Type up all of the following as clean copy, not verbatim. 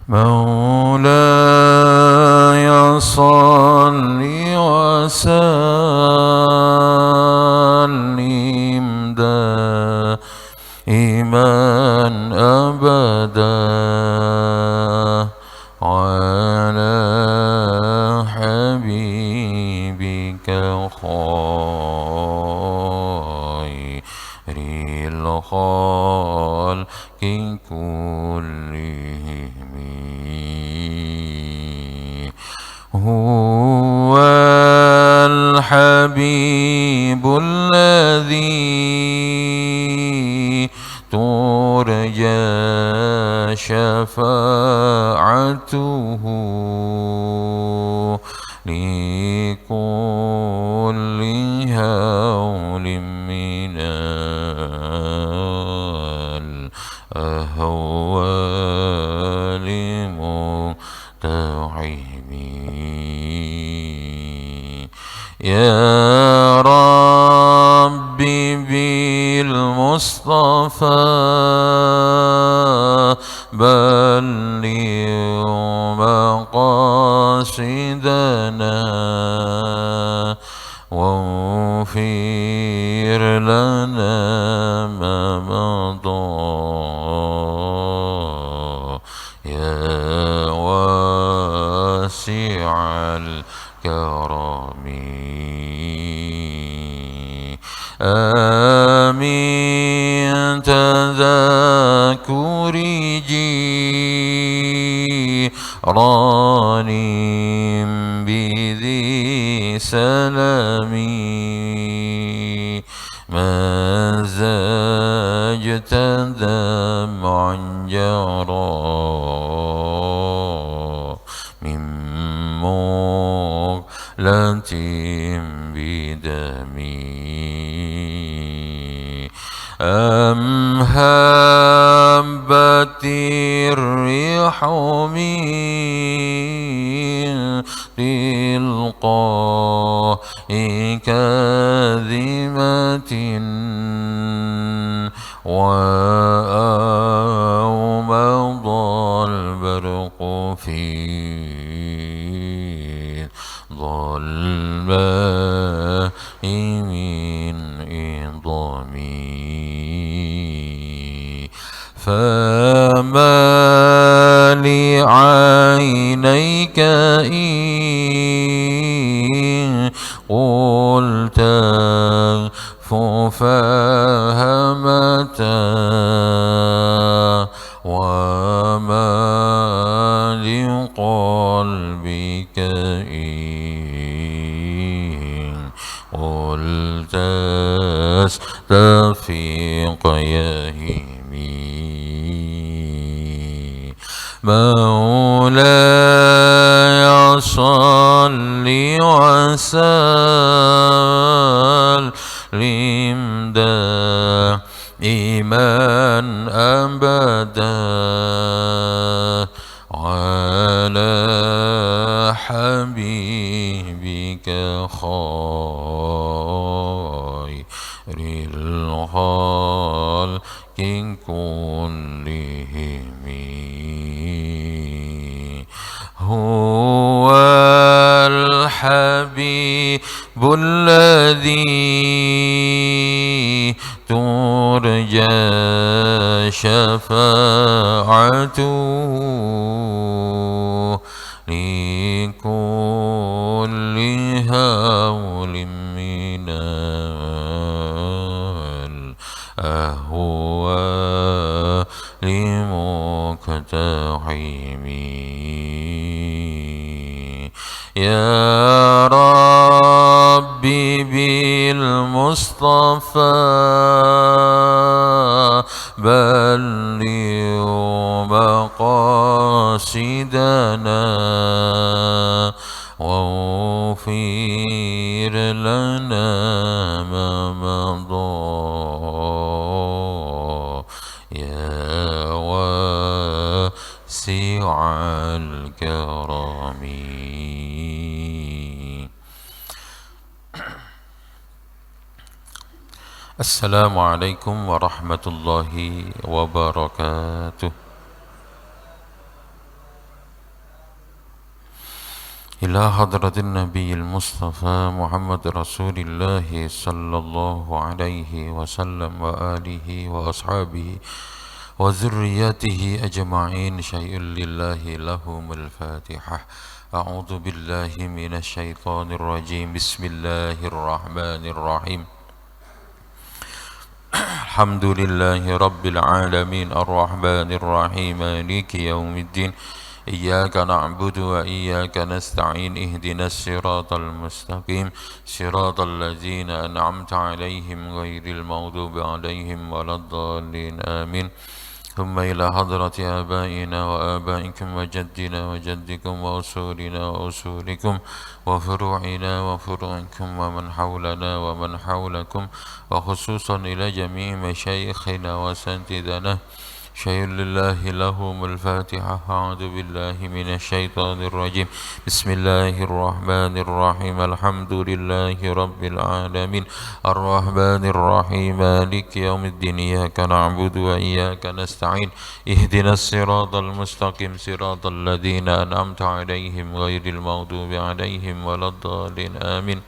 مولاي صل وسلم دائما أبدا على حبيبك خير الخلق كلهم. هو الحبيب الذي ترجى شفاعته لكل هول من الأهوال متعب. يا ربي بالمصطفى بلغ مقاصدنا واغفر لنا ما مضى يا واسع الكرم. آمين تذكري جيران بذي سلامي مزجت دمعا جرى من مقلة بدمي أم هبت الريح من تلقاء كاذمة وأومض البرق في ظلماء من إضمي. فما لعينيك إن قلت ففهمتا وما لقلبك إن قلت استفيق يهمي. مولاي صل وسلم دائما أبدا على حبيبك خير الخلق كلهم. هو الحبيب الذي ترجى شفاعته لكل هول من الأهوال مقتحم. يا ربي بالمصطفى بلغ مقاصدنا واغفر لنا ما مضى يا واسع الكرم. السلام عليكم ورحمة الله وبركاته. إلى حضرة النبي المصطفى محمد رسول الله صلى الله عليه وسلم وآله وأصحابه وذريته أجمعين. شيء لله لهم الفاتحة. أعوذ بالله من الشيطان الرجيم. بسم الله الرحمن الرحيم. الحمد لله رب العالمين الرحمن الرحيم مالك يوم الدين. إياك نعبد وإياك نستعين. اهدنا الصراط المستقيم صراط الذين أنعمت عليهم غير المغضوب عليهم ولا الضالين آمين. ثم إلى حضرة آبائنا وآبائكم وجدنا وجدكم وأصولنا وأصولكم وفروعنا وفروعكم ومن حولنا ومن حولكم، وخصوصا إلى جميع مشايخنا وأساتذتنا. شيء لله لهم الفاتحة. أعوذ بالله من الشيطان الرجيم. بسم الله الرحمن الرحيم. الحمد لله رب العالمين الرحمن الرحيم مالك يوم الدين. إياك نعبد وإياك نستعين. اهدنا الصراط المستقيم صراط الذين أنعمت عليهم غير المغضوب عليهم ولا الضالين آمين.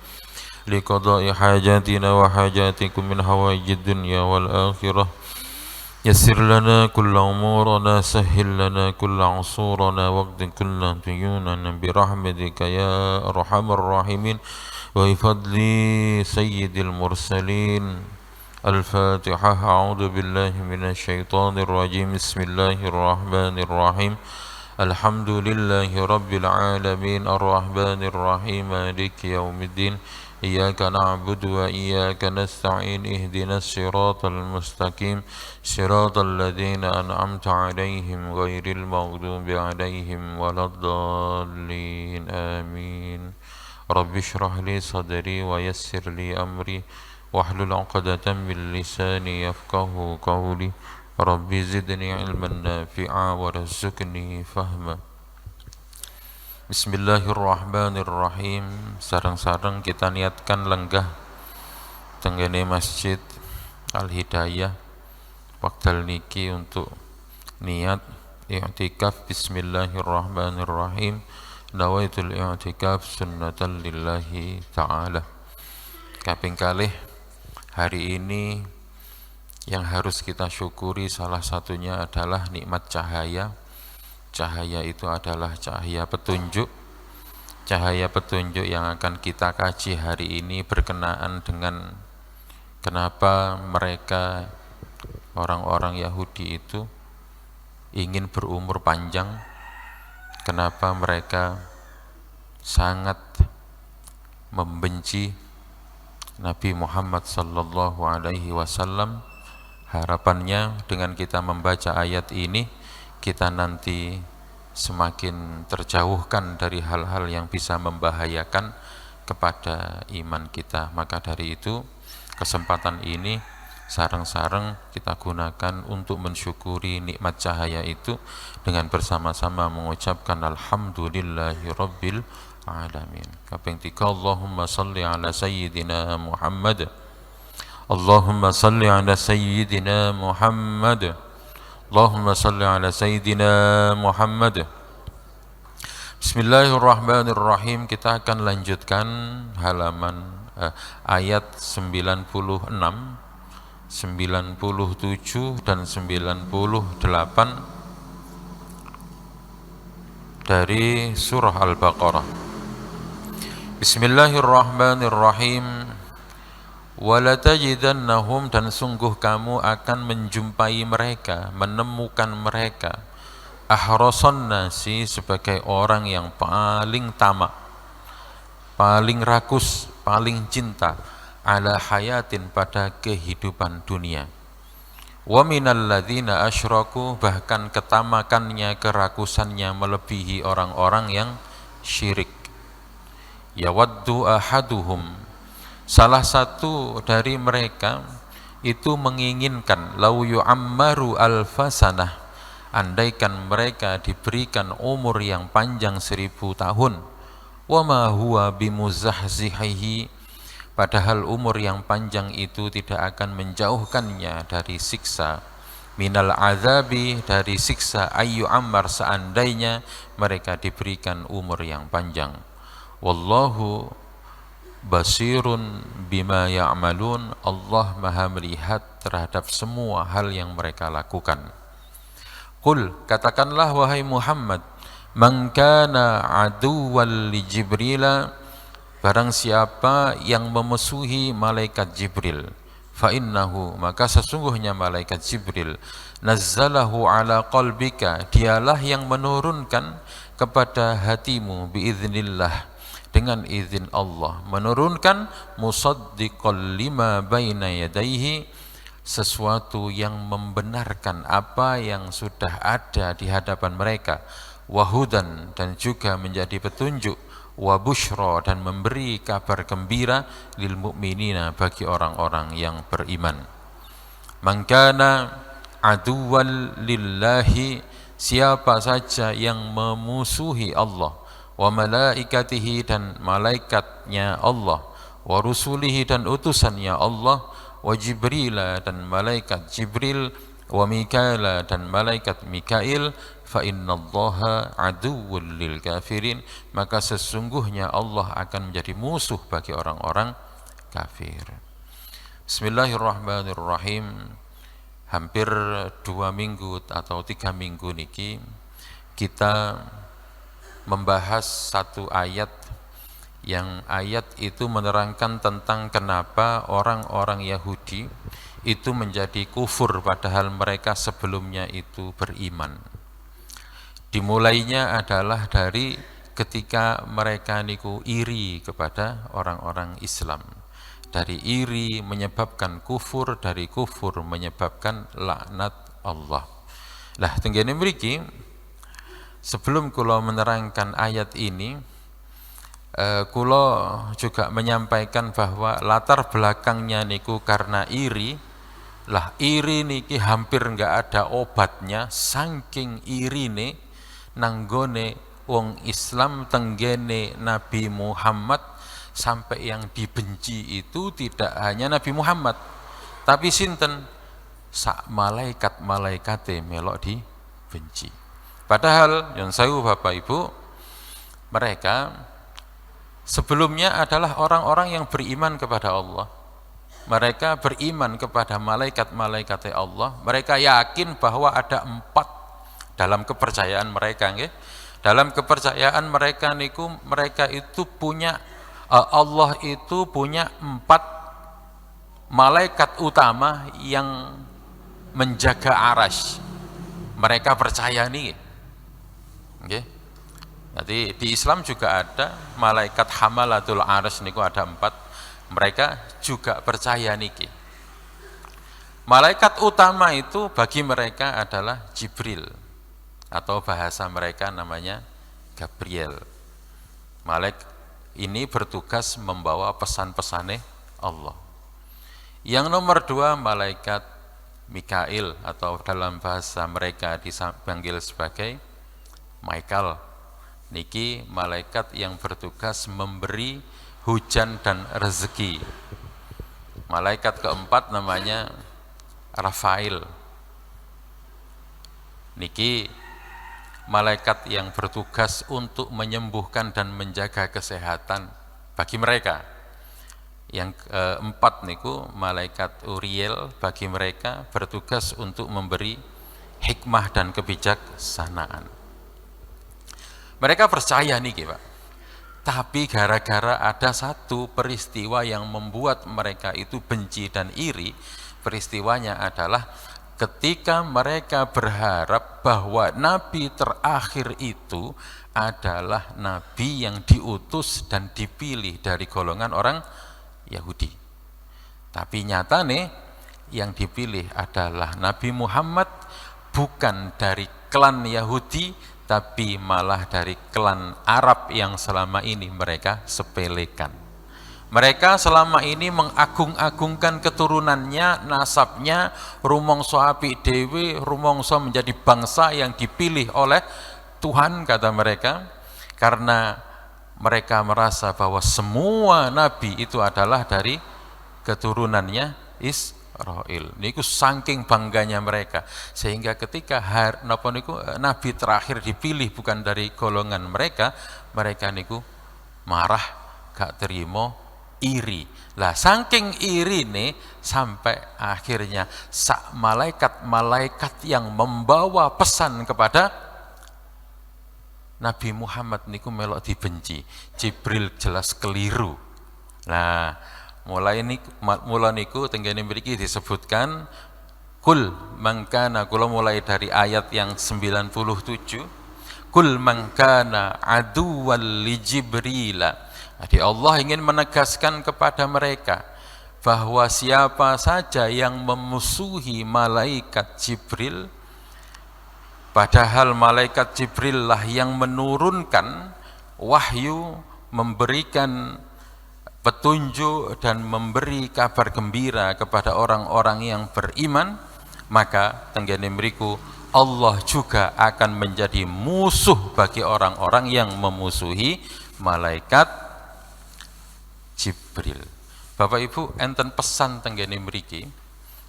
لقضاء حاجاتنا وحاجاتكم من حوائج الدنيا والآخرة يسر لنا كل أمورنا. سهل لنا كل عصورنا. واقض كل ديوننا برحمتك يا أرحم الراحمين وبفضل سيد المرسلين. الفاتحة. أعوذ بالله من الشيطان الرجيم. بسم الله الرحمن الرحيم. الحمد لله رب العالمين الرحمن الرحيم مالك يوم الدين. إياك نعبد وإياك نستعين. اهدنا الصراط المستقيم صراط الذين أنعمت عليهم غير المغضوب عليهم ولا الضالين آمين. رب اشرح لي صدري ويسر لي أمري واحلل عقدة من لساني يفقه قولي. رب زدني علما نافعا وارزقني فهما. Bismillahirrahmanirrahim. Sareng-sareng kita niatkan lenggah tenggene Masjid Al-Hidayah wekdal niki untuk niat i'tikaf. Bismillahirrahmanirrahim. Nawaitul i'tikaf sunnatan lillahi ta'ala. Kaping kalih hari ini yang harus kita syukuri salah satunya adalah nikmat cahaya. Cahaya itu adalah cahaya petunjuk. Cahaya petunjuk yang akan kita kaji hari ini berkenaan dengan kenapa mereka orang-orang Yahudi itu ingin berumur panjang, kenapa mereka sangat membenci Nabi Muhammad sallallahu alaihi wasallam. Harapannya dengan kita membaca ayat ini kita nanti semakin terjauhkan dari hal-hal yang bisa membahayakan kepada iman kita. Maka dari itu kesempatan ini sareng-sareng kita gunakan untuk mensyukuri nikmat cahaya itu dengan bersama-sama mengucapkan alhamdulillahi rabbil alamin. Kaping 3, Allahumma salli ala sayyidina Muhammad. Allahumma salli ala sayyidina Muhammad. Allahumma salli ala Sayyidina Muhammad. Bismillahirrahmanirrahim. Kita akan lanjutkan halaman ayat 96, 97 dan 98 dari surah Al-Baqarah. Bismillahirrahmanirrahim. Walatajidannahum, dan sungguh kamu akan menjumpai mereka, menemukan mereka, ahrasan nasi, sebagai orang yang paling tamak, paling rakus, paling cinta, ala hayatin, pada kehidupan dunia. Wa minal ladzina asyraku, bahkan ketamakannya, kerakusannya melebihi orang-orang yang syirik. Yawaddu ahaduhum, salah satu dari mereka itu menginginkan, lau yu'ammaru alfasanah, andaikan mereka diberikan umur yang panjang 1000 tahun. Wa ma huwa bimuzahzihihi, padahal umur yang panjang itu tidak akan menjauhkannya dari siksa. Minal azabi, dari siksa. Ayyu ammar, seandainya mereka diberikan umur yang panjang. wallahu basirun bima ya'malun, Allah maha melihat terhadap semua hal yang mereka lakukan. Qul, katakanlah wahai Muhammad, man kana aduwwan li Jibril, barang siapa yang memusuhi malaikat Jibril, fa innahu, maka sesungguhnya malaikat Jibril, nazzalahu ala qalbika, dialah yang menurunkan kepada hatimu, biiznillah, dengan izin Allah, menurunkan musaddiqal lima baina yadayhi, sesuatu yang membenarkan apa yang sudah ada di hadapan mereka, wahudan, dan juga menjadi petunjuk, wa busyra, dan memberi kabar gembira, lil mu'minina, bagi orang-orang yang beriman. Man kana aduwwan lillahi, siapa saja yang memusuhi Allah, wa malaikatihi, dan malaikatnya Allah, wa rusulihi, dan utusannya Allah, wa Jibril, dan malaikat Jibril, wa Mikail, dan malaikat Mikail, fa innallaha aduwwul lil kafirin, maka sesungguhnya Allah akan menjadi musuh bagi orang-orang kafir. Bismillahirrahmanirrahim. Hampir 2 minggu atau 3 minggu niki kita membahas satu ayat, yang ayat itu menerangkan tentang kenapa orang-orang Yahudi itu menjadi kufur padahal mereka sebelumnya itu beriman. Dimulainya adalah dari ketika mereka niku iri kepada orang-orang Islam. Dari iri menyebabkan kufur, dari kufur menyebabkan laknat Allah. Lah tenggene mriki, sebelum kula menerangkan ayat ini, kula juga menyampaikan bahwa latar belakangnya niku karena iri. Lah iri niki hampir enggak ada obatnya, saking irine nanggone wong Islam tenggene Nabi Muhammad, sampai yang dibenci itu tidak hanya Nabi Muhammad, tapi sinten, sak malaikat-malaikate melok dibenci. Padahal yang saya Bapak Ibu, mereka sebelumnya adalah orang-orang yang beriman kepada Allah. Mereka beriman kepada malaikat-malaikat Allah. Mereka yakin bahwa ada 4 dalam kepercayaan mereka, nggih. Dalam kepercayaan mereka niku, mereka itu punya Allah itu punya 4 malaikat utama yang menjaga arasy. Mereka percaya nih. Okay. Jadi di Islam juga ada malaikat hamalatul arasy niku ada 4. Mereka juga percaya niki. Malaikat utama itu bagi mereka adalah Jibril, atau bahasa mereka namanya Gabriel. Malaikat ini bertugas membawa pesan-pesannya Allah. Yang nomor 2 malaikat Mikail, atau dalam bahasa mereka dipanggil sebagai Michael. Niki malaikat yang bertugas memberi hujan dan rezeki. Malaikat keempat namanya Rafail. Niki malaikat yang bertugas untuk menyembuhkan dan menjaga kesehatan bagi mereka. Yang keempat niku malaikat Uriel, bagi mereka bertugas untuk memberi hikmah dan kebijaksanaan. Mereka percaya niki Pak. Tapi gara-gara ada satu peristiwa yang membuat mereka itu benci dan iri. Peristiwanya adalah ketika mereka berharap bahwa nabi terakhir itu adalah nabi yang diutus dan dipilih dari golongan orang Yahudi. Tapi nyatane yang dipilih adalah Nabi Muhammad, bukan dari klan Yahudi, tapi malah dari klan Arab yang selama ini mereka sepelekan. Mereka selama ini mengagung-agungkan keturunannya, nasabnya, rumongso apik dewe, rumongso menjadi bangsa yang dipilih oleh Tuhan, kata mereka, karena mereka merasa bahwa semua nabi itu adalah dari keturunannya Israel. Niku saking bangganya mereka, sehingga ketika nabi terakhir dipilih bukan dari golongan mereka, mereka niku marah, gak terima, iri. Lah saking iri nih sampai akhirnya sak malaikat-malaikat yang membawa pesan kepada Nabi Muhammad niku melok dibenci. Jibril jelas keliru. Nah, mulai niku tenggene mriki disebutkan kul mangkana, kula mulai dari ayat yang 97, kul mangkana aduwal li Jibrila. Jadi Allah ingin menegaskan kepada mereka bahwa siapa saja yang memusuhi malaikat Jibril, padahal malaikat Jibril lah yang menurunkan wahyu, memberikan petunjuk dan memberi kabar gembira kepada orang-orang yang beriman, maka tenggene mriku Allah juga akan menjadi musuh bagi orang-orang yang memusuhi malaikat Jibril. Bapak Ibu, enten pesan tenggene mriki.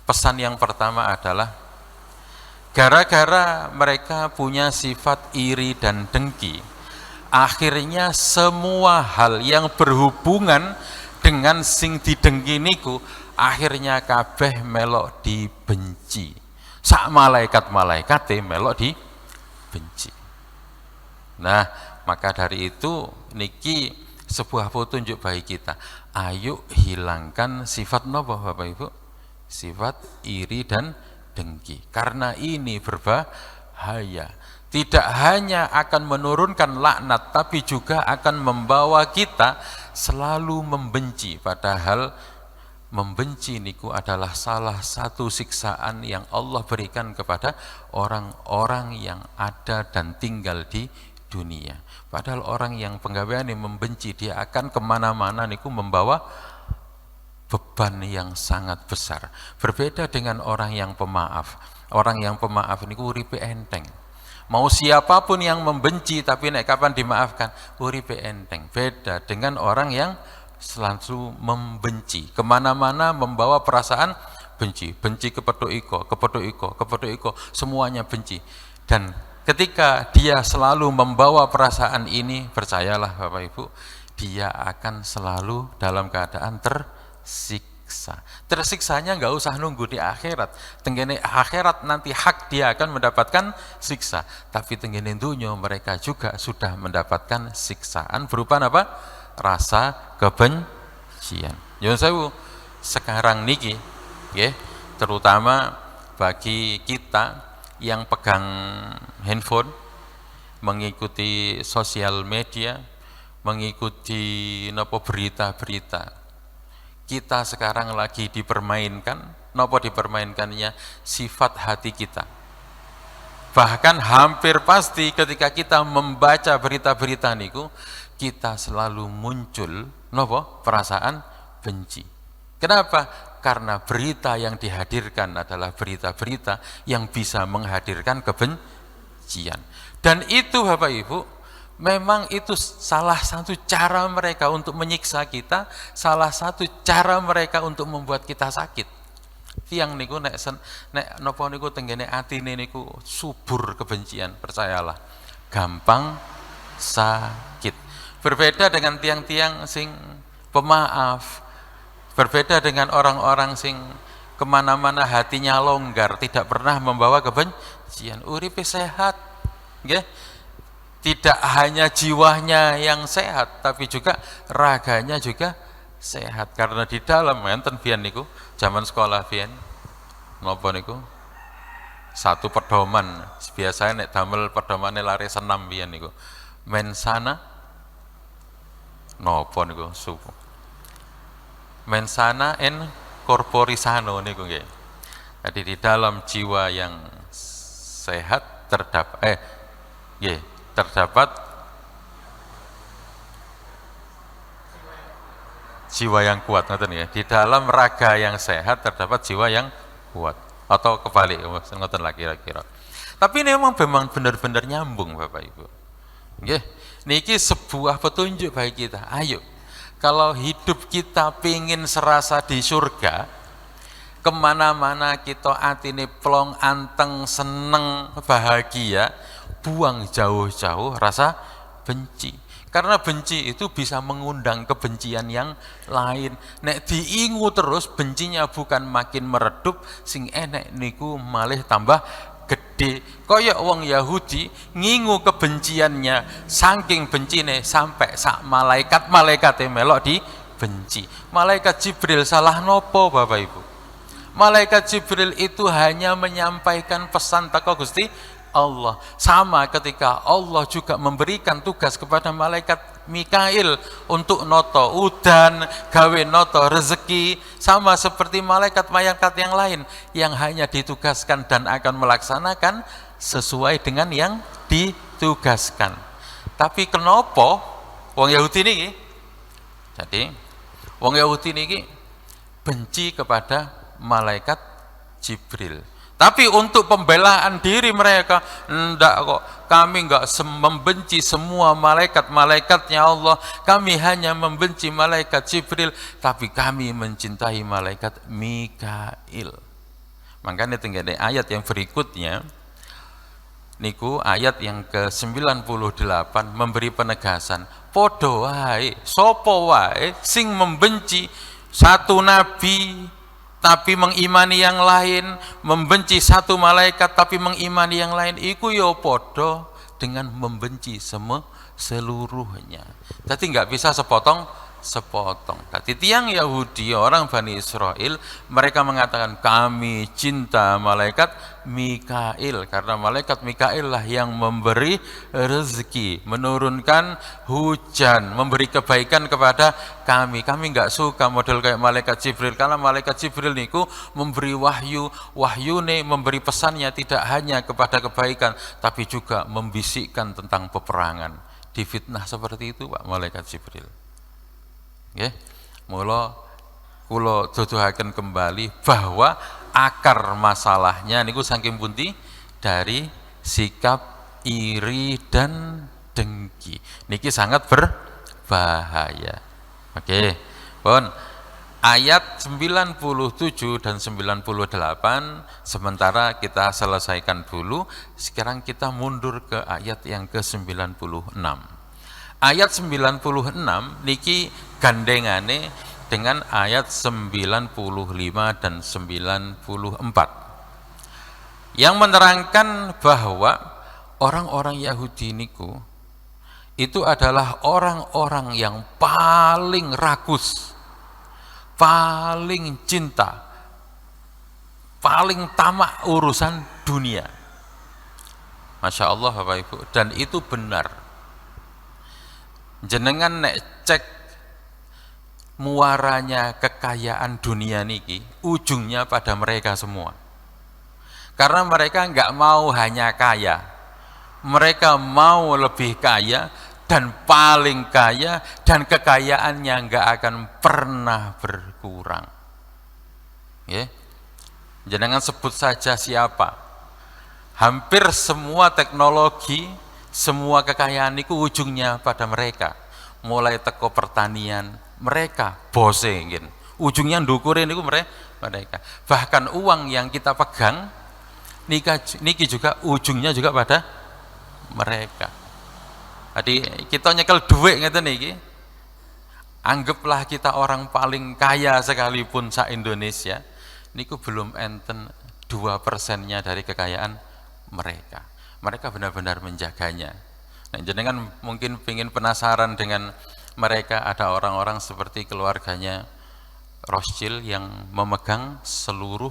Pesan yang pertama adalah gara-gara mereka punya sifat iri dan dengki, akhirnya semua hal yang berhubungan dengan sing didengki niku akhirnya kabeh melok dibenci. Sak malaikat-malaikate melok dibenci. Nah, maka dari itu niki sebuah petunjuk bagi kita. Ayo hilangkan sifat napa Bapak Ibu? Sifat iri dan dengki. Karena ini berbahaya. Tidak hanya akan menurunkan laknat, tapi juga akan membawa kita selalu membenci. Padahal membenci niku adalah salah satu siksaan yang Allah berikan kepada orang-orang yang ada dan tinggal di dunia. Padahal orang yang penggaweane membenci, dia akan kemana-mana niku membawa beban yang sangat besar. Berbeda dengan orang yang pemaaf. Orang yang pemaaf niku uripe enteng. Mau siapapun yang membenci, tapi nek kapan dimaafkan, uripe enteng. Beda dengan orang yang selalu membenci, kemana-mana membawa perasaan benci, benci kepada iko, semuanya benci. Dan ketika dia selalu membawa perasaan ini, percayalah Bapak Ibu, dia akan selalu dalam keadaan tersiksa. Tersiksanya nggak usah nunggu di akhirat. Tenggene akhirat nanti hak dia akan mendapatkan siksa. Tapi tenggene dunya mereka juga sudah mendapatkan siksaan berupa apa? Rasa kebencian. Nyuwun sewu, sekarang niki, nggih, terutama bagi kita yang pegang handphone, mengikuti sosial media, mengikuti nopo berita-berita. Kita sekarang lagi dipermainkan, nopo dipermainkannya sifat hati kita. Bahkan hampir pasti ketika kita membaca berita-berita niku, kita selalu muncul nopo perasaan benci. Kenapa? Karena berita yang dihadirkan adalah berita-berita yang bisa menghadirkan kebencian. Dan itu Bapak Ibu, memang itu salah satu cara mereka untuk menyiksa kita, salah satu cara mereka untuk membuat kita sakit. Tiang niku nek napa niku tenggene atine niku subur kebencian, percayalah, gampang sakit. Berbeda dengan tiang-tiang sing pemaaf, berbeda dengan orang-orang sing kemana-mana hatinya longgar, tidak pernah membawa kebencian, uripe sehat, nggih. Tidak hanya jiwanya yang sehat, tapi juga raganya juga sehat. Karena di dalam enten biyen niku, zaman sekolah biyen, napa niku? Satu pedoman, biasanya nek damel pedomane lari senam biyen niku. Mensana napa niku suku. Mensana en corporisano niku nggih. Jadi di dalam jiwa yang sehat terdapat terdapat jiwa yang kuat, ngoten ya. Di dalam raga yang sehat terdapat jiwa yang kuat, atau kebalik, ngoten lah kira-kira. Tapi ini memang benar-benar nyambung Bapak Ibu. Nggih, niki sebuah petunjuk bagi kita. Ayo, kalau hidup kita pingin serasa di surga, kemana-mana kita atine plong, anteng, seneng, bahagia, buang jauh-jauh rasa benci. Karena benci itu bisa mengundang kebencian yang lain. Nek diingu terus bencinya bukan makin meredup, sing enek niku malih tambah gede. Kaya wong Yahudi ngingu kebenciannya saking bencine sampai sak malaikat melok dibenci. Malaikat Jibril salah nopo Bapak Ibu? Malaikat Jibril itu hanya menyampaikan pesan teko Gusti Allah. Sama ketika Allah juga memberikan tugas kepada malaikat Mikail untuk noto udan, gawe noto rezeki, sama seperti malaikat-malaikat yang lain yang hanya ditugaskan dan akan melaksanakan sesuai dengan yang ditugaskan. Tapi kenapa wong Yahudi niki? Jadi wong Yahudi niki benci kepada malaikat Jibril. Tapi untuk pembelaan diri mereka, enggak kok, kami enggak membenci semua malaikat-malaikatnya Allah, kami hanya membenci malaikat Jibril, tapi kami mencintai malaikat Mikail. Makanya tinggal ayat yang berikutnya, niku ayat yang ke-98 memberi penegasan, podo wae, sopo wae sing membenci satu nabi tapi mengimani yang lain, membenci satu malaikat tapi mengimani yang lain, iku yo podo dengan membenci seluruhnya. Jadi nggak bisa sepotong. Jadi tiang Yahudi, orang Bani Israel, mereka mengatakan kami cinta malaikat Mikail, karena malaikat Mikail lah yang memberi rezeki, menurunkan hujan, memberi kebaikan kepada kami. Kami nggak suka model kayak malaikat Jibril, karena malaikat Jibril niku memberi wahyune, memberi pesannya tidak hanya kepada kebaikan, tapi juga membisikkan tentang peperangan. Difitnah seperti itu Pak malaikat Jibril. Nggih, mula kula duduhaken kembali bahwa akar masalahnya niku saking pundi? Dari sikap iri dan dengki. Niki sangat berbahaya. Oke, pun ayat 97 dan 98 sementara kita selesaikan dulu. Sekarang kita mundur ke ayat yang ke-96. Ayat 96 niki gandengane dengan ayat 95 dan 94 yang menerangkan bahwa orang-orang Yahudi niku itu adalah orang-orang yang paling rakus, paling cinta, paling tamak urusan dunia. Masya Allah Bapak Ibu, dan itu benar. Jenengan nek cek muaranya kekayaan dunia niki, ujungnya pada mereka semua. Karena mereka nggak mau hanya kaya, mereka mau lebih kaya dan paling kaya, dan kekayaannya nggak akan pernah berkurang. Ya, jenengan sebut saja siapa. Hampir semua teknologi, semua kekayaan itu ujungnya pada mereka. Mulai teko pertanian, mereka bose ngin. Ujungnya ndukurin itu mereka. Bahkan uang yang kita pegang niki juga ujungnya juga pada mereka. Jadi kita nyekel duit ngeten niki. Anggaplah kita orang paling kaya sekalipun sa Indonesia, niku belum enten 2%-nya dari kekayaan mereka. Mereka benar-benar menjaganya. Nah, jenengan mungkin ingin penasaran dengan mereka. Ada orang-orang seperti keluarganya Rothschild yang memegang seluruh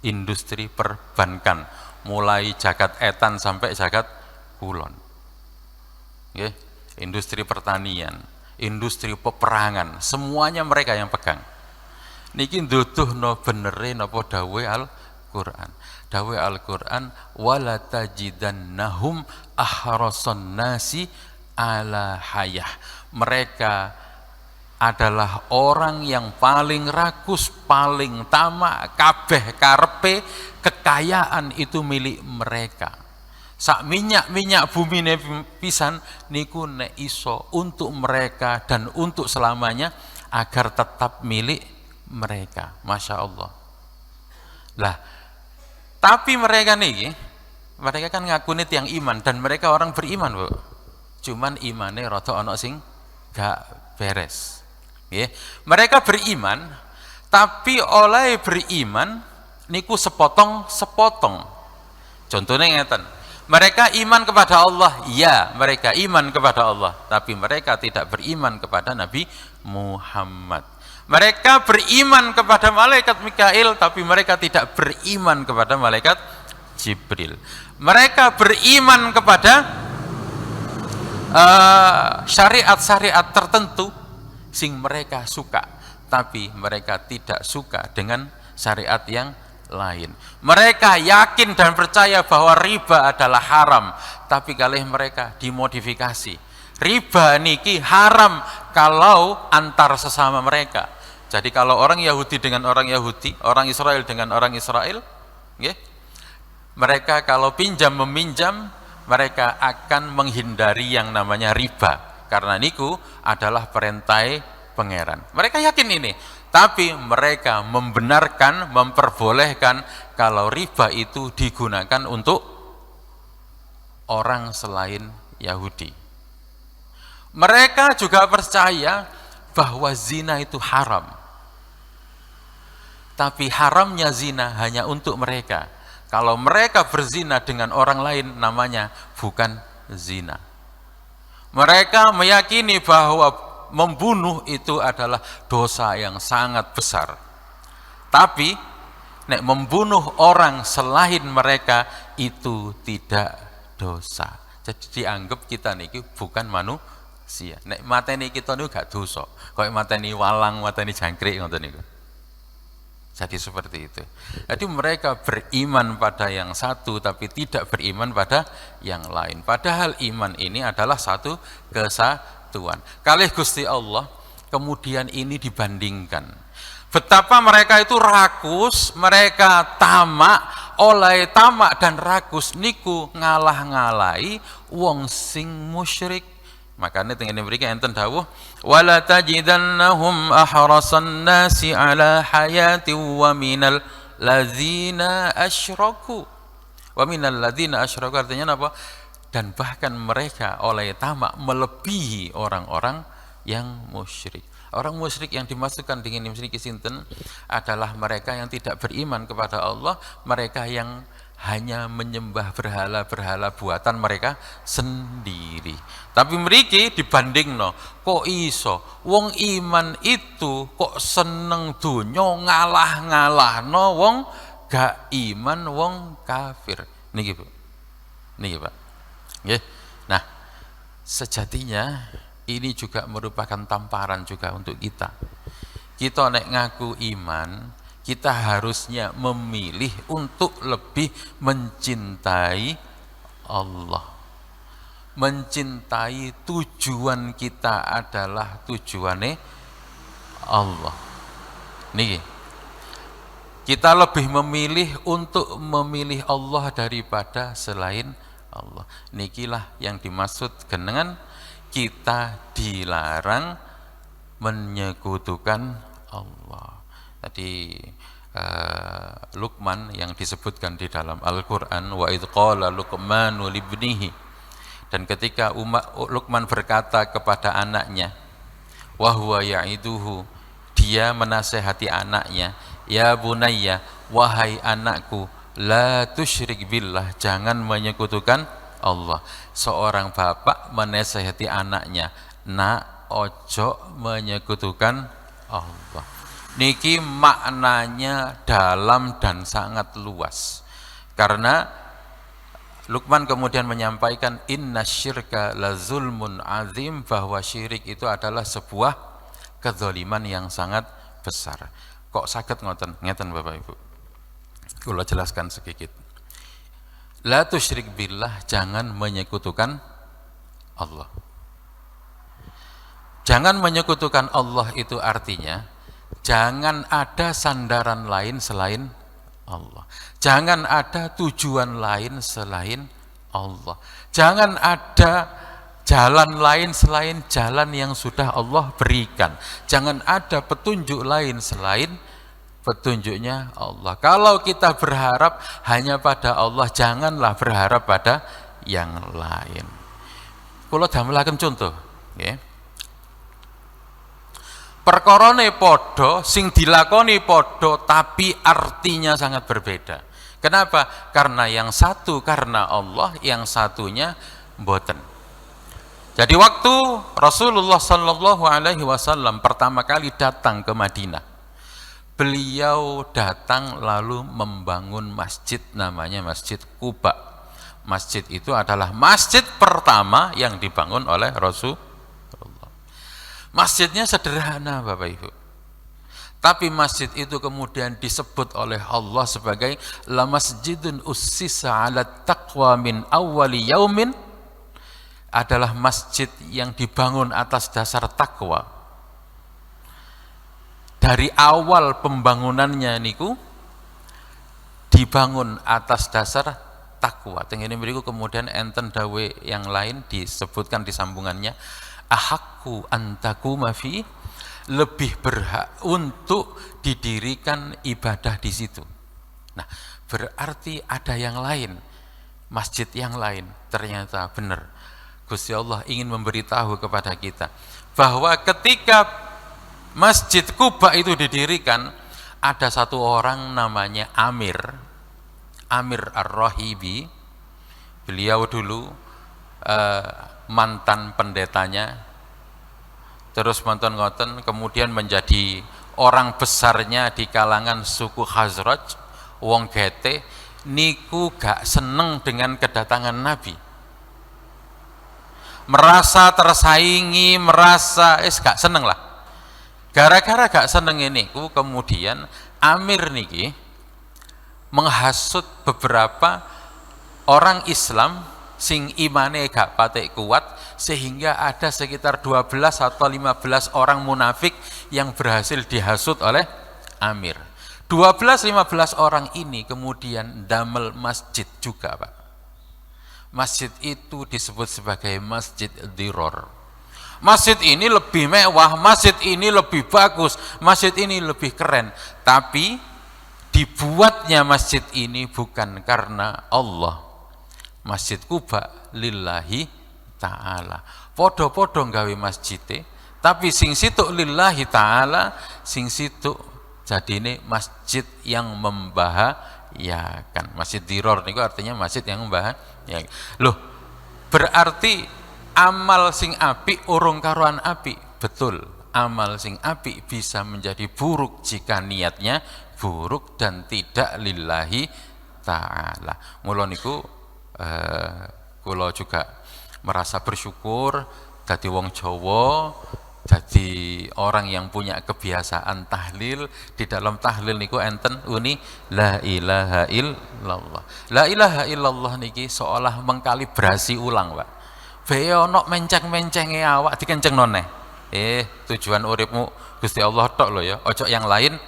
industri perbankan, mulai jagat etan sampai jagat kulon. Okay. Industri pertanian, industri peperangan, semuanya mereka yang pegang. Niki nduduhno benere napa dawuhe Al-Qur'an. Dawuhe Al-Qur'an, wala tajidannahum ahrasan nasi ala hayah. Mereka adalah orang yang paling rakus, paling tamak, kabeh karepe kekayaan itu milik mereka. Sak minyak bumi pisan niku nek iso untuk mereka dan untuk selamanya agar tetap milik mereka. Masya Allah. Lah, tapi mereka nih, mereka kan ngakuni tiang iman dan mereka orang beriman, Bu. cuman imane rada ana sing gak beres. Nggih. Mereka beriman, tapi oleh beriman niku sepotong-sepotong. Contohnya ngeten. Mereka iman kepada Allah, ya, mereka iman kepada Allah, tapi mereka tidak beriman kepada Nabi Muhammad. Mereka beriman kepada malaikat Mikail, tapi mereka tidak beriman kepada malaikat Jibril. Mereka beriman kepada syariat-syariat tertentu sing mereka suka, tapi mereka tidak suka dengan syariat yang lain. Mereka yakin dan percaya bahwa riba adalah haram, tapi kalih mereka dimodifikasi. Riba niki haram kalau antar sesama mereka. Jadi kalau orang Yahudi dengan orang Yahudi, orang Israel dengan orang Israel, nggih, mereka kalau pinjam meminjam, mereka akan menghindari yang namanya riba, karena niku adalah perintah pangeran. Mereka yakin ini, tapi mereka membenarkan, memperbolehkan kalau riba itu digunakan untuk orang selain Yahudi. Mereka juga percaya bahwa zina itu haram, tapi haramnya zina hanya untuk mereka. Kalau mereka berzina dengan orang lain, namanya bukan zina. Mereka meyakini bahwa membunuh itu adalah dosa yang sangat besar. Tapi nek membunuh orang selain mereka itu tidak dosa. Jadi dianggap kita niki bukan manusia. Nek mateni kita niku gak dosa. Kayak mateni walang, mateni jangkrik ngoten niku. Jadi seperti itu. Jadi mereka beriman pada yang satu tapi tidak beriman pada yang lain. Padahal iman ini adalah satu kesatuan. Kalih Gusti Allah, kemudian ini dibandingkan. Betapa mereka itu rakus, mereka tamak, oleh tamak dan rakus niku ngalah-ngalahi wong sing musyrik. Makanya tengene mriki enten dawuh wala tajidannahum ahrasan nasi ala hayati wa minal ladzina asyraku. Wa minal ladzina asyraku artinya apa? Dan bahkan mereka oleh tamak melebihi orang-orang yang musyrik. Orang musyrik yang dimasukkan dengan musyrik sinten adalah mereka yang tidak beriman kepada Allah, mereka yang hanya menyembah berhala-berhala buatan mereka sendiri. Tapi mriki dibandingno, kok iso wong iman itu kok seneng donya ngalah-ngalahno wong gak iman, wong kafir. Niki Bu. Niki Pak. Nggih. Nah, sejatinya ini juga merupakan tamparan juga untuk kita. Kita nek ngaku iman, kita harusnya memilih untuk lebih mencintai Allah. Mencintai tujuan kita adalah tujuannya Allah. Niki. Kita lebih memilih untuk memilih Allah daripada selain Allah. Nikilah yang dimaksud dengan kita dilarang menyekutukan Allah. Tadi Luqman yang disebutkan di dalam Al-Quran, wa idh qala Luqmanu libnihi, dan ketika Luqman berkata kepada anaknya, wa huwa ya'iduhu, dia menasehati anaknya, ya bunayya, wahai anakku, la tusyrik billah, jangan menyekutukan Allah. Seorang bapak menasehati anaknya, nak ojo menyekutukan Allah. Niki maknanya dalam dan sangat luas, karena Luqman kemudian menyampaikan inna syirka la zulmun azim, bahwa syirik itu adalah sebuah kezaliman yang sangat besar. Kok sakit ngeten Bapak Ibu? Kula jelaskan sedikit. La tusyrik billah, jangan menyekutukan Allah. Jangan menyekutukan Allah itu artinya jangan ada sandaran lain selain Allah. Jangan ada tujuan lain selain Allah. Jangan ada jalan lain selain jalan yang sudah Allah berikan. Jangan ada petunjuk lain selain petunjuknya Allah. Kalau kita berharap hanya pada Allah, janganlah berharap pada yang lain. Kula damelaken contoh, nggih. Perkarane padha, sing dilakoni padha, tapi artinya sangat berbeda. Kenapa? Karena yang satu karena Allah, yang satunya mboten. Jadi waktu Rasulullah Sallallahu Alaihi Wasallam pertama kali datang ke Madinah, beliau datang lalu membangun masjid namanya Masjid Quba. Masjid itu adalah masjid pertama yang dibangun oleh Rasulullah. Masjidnya sederhana Bapak Ibu, tapi masjid itu kemudian disebut oleh Allah sebagai la masjidun ussisa ala taqwa min awwali yaumin, adalah masjid yang dibangun atas dasar takwa. Dari awal pembangunannya niku dibangun atas dasar takwa. Tengene mriku kemudian enten dawe yang lain disebutkan di sambungannya, ahakku antakuma fi, lebih berhak untuk didirikan ibadah di situ. Nah, berarti ada yang lain, masjid yang lain. Ternyata benar, Gusti Allah ingin memberitahu kepada kita bahwa ketika Masjid Quba itu didirikan, ada satu orang namanya Amir Ar-Rahibi. Beliau dulu mantan pendetanya, terus mantan ngoten, kemudian menjadi orang besarnya di kalangan suku Khazraj, wong gete niku gak seneng dengan kedatangan Nabi, merasa tersaingi, merasa gak seneng lah. Gara-gara gak seneng ini, kemudian Amir niki menghasut beberapa orang Islam sing imane gak patek kuat, sehingga ada sekitar 12 atau 15 orang munafik yang berhasil dihasut oleh Amir. 12-15 orang ini kemudian damel masjid juga Pak. Masjid itu disebut sebagai Masjid Diror. Masjid ini lebih mewah, masjid ini lebih bagus, masjid ini lebih keren, tapi dibuatnya masjid ini bukan karena Allah. Masjid Quba lillahi ta'ala, podo-podo nggawe masjid, tapi sing situ lillahi ta'ala, sing situ jadine masjid yang membahayakan. Masjid Diror niku artinya masjid yang membahayakan. Loh, berarti amal sing apik urung karuan apik. Betul, amal sing apik bisa menjadi buruk jika niatnya buruk dan tidak lillahi ta'ala. Mula niku kula juga merasa bersyukur dadi wong Jawa, dadi orang yang punya kebiasaan tahlil. Di dalam tahlil niku enten uni la ilaha illallah. La ilaha illallah niki seolah mengkalibrasi ulang, Pak. Bae ono menceng-mencenge awak dikencengno neh. Tujuan uripmu Gusti Allah tok lho ya, ojo yang lain.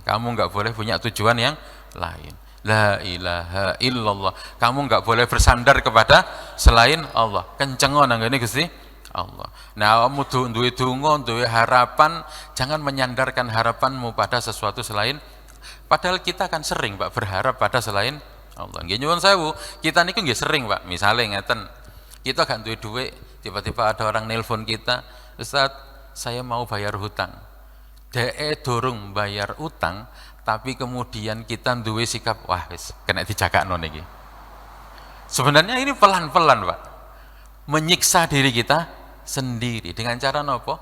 Kamu enggak boleh punya tujuan yang lain. La ilaha illallah. Kamu enggak boleh bersandar kepada selain Allah. Kencengo nang ngene Gusti Allah. Nah, kamu duwe donga, duwe harapan, jangan menyandarkan harapanmu pada sesuatu selain. Padahal kita kan sering Pak berharap pada selain Allah. Nggih nyuwun sewu, kita niku nggih sering Pak. Misale ngeten, kita gak duwe duit, tiba-tiba ada orang nelpon kita, Ustaz, saya mau bayar hutang. Dorong bayar utang, tapi kemudian kita duwe sikap, wah wis kena dijakakno niki. Sebenarnya ini pelan-pelan Pak, menyiksa diri kita sendiri dengan cara nopo?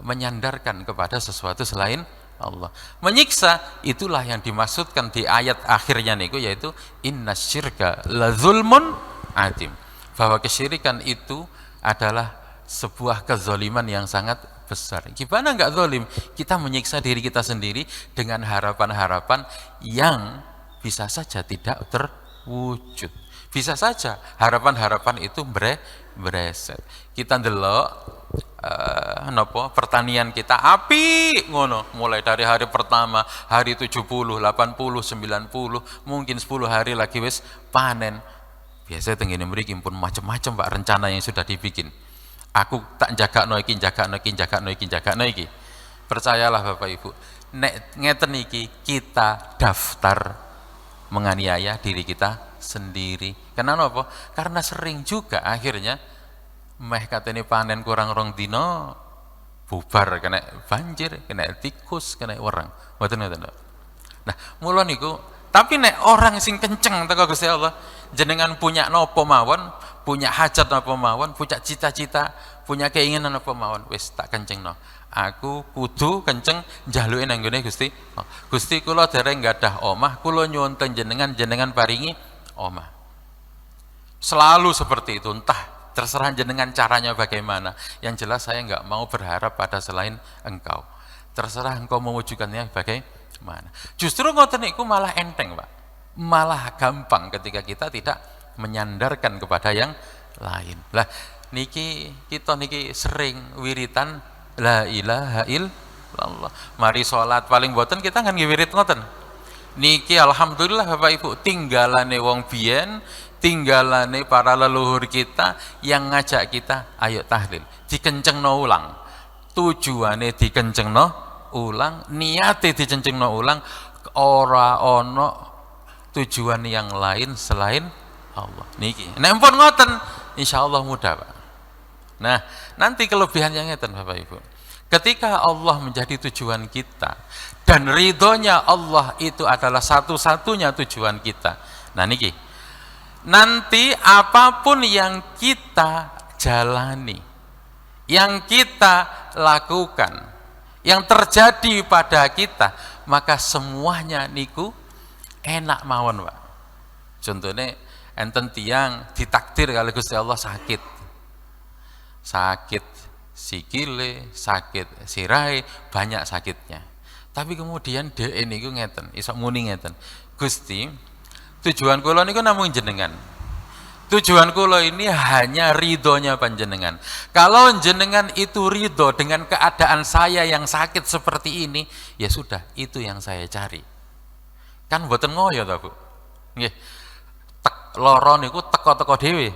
Menyandarkan kepada sesuatu selain Allah. Menyiksa itulah yang dimaksudkan di ayat akhirnya niku, yaitu innasyirka la zulmun adim. Bahwa kesyirikan itu adalah sebuah kezaliman yang sangat besar. Gimana enggak zalim? Kita menyiksa diri kita sendiri dengan harapan-harapan yang bisa saja tidak terwujud. Bisa saja harapan-harapan itu bereset. Kita ndelok pertanian kita api ngono, mulai dari hari pertama, hari 70, 80, 90, mungkin 10 hari lagi wis panen. Biasanya tengene mriki pun macam-macam Pak rencana yang sudah dibikin. Aku tak jagakno iki. Percayalah Bapak Ibu, nek ngeten iki kita daftar menganiaya diri kita sendiri. Kenapa? Karena sering juga akhirnya meh katene panen kurang rong dino bubar, kena banjir, kena tikus, kena wereng. Mboten ngoten. Nah, mula niku, tapi nek orang sing kenceng teko Gusti Allah, jenengan punya napa mawon, punya hajat napa mawon, punya cita-cita, punya keinginan napa mawon, wis tak kencengno. Aku kudu kenceng njaluke nang nggone Gusti. Gusti kula dereng gadah omah, kula nyuwun teng jenengan, jenengan paringi omah. Selalu seperti itu, entah terserah jenengan caranya bagaimana. Yang jelas saya nggak mau berharap pada selain engkau. Terserah engkau mewujudkannya bagaimana. Justru ngoten niku malah enteng, Pak. Malah gampang ketika kita tidak menyandarkan kepada yang lain. Lah niki kita niki sering wiritan la ilaha illallah. Mari sholat paling boten kita kan wirid ngoten. Niki alhamdulillah Bapak Ibu, tinggalane wong biyen, tinggalane para leluhur kita yang ngajak kita ayo tahlil, dikencengno ulang. Tujuane dikencengno ulang, niate dikencengno ulang, ora ono tujuan yang lain selain Allah. Niki nek pun ngoten insyaallah mudah, Pak. Nah, nanti kelebihannya ngeten Bapak Ibu. Ketika Allah menjadi tujuan kita dan ridhonya Allah itu adalah satu-satunya tujuan kita. Nah niki, nanti apapun yang kita jalani, yang kita lakukan, yang terjadi pada kita, maka semuanya niku enak mawon, Pak. Contohnya enten tiang ditakdir kalau Gusti Allah sakit sikile, sakit sirai, banyak sakitnya. Tapi kemudian DE niku ngeten, iso muni ngeten. Gusti, tujuan kula niku namung jenengan. Tujuan kula ini hanya ridhonya panjenengan. Kalau jenengan itu ridho dengan keadaan saya yang sakit seperti ini, ya sudah, itu yang saya cari. Kan mboten ngoyo ta, Bu? Nggih. Lara niku teko-teko dhewe.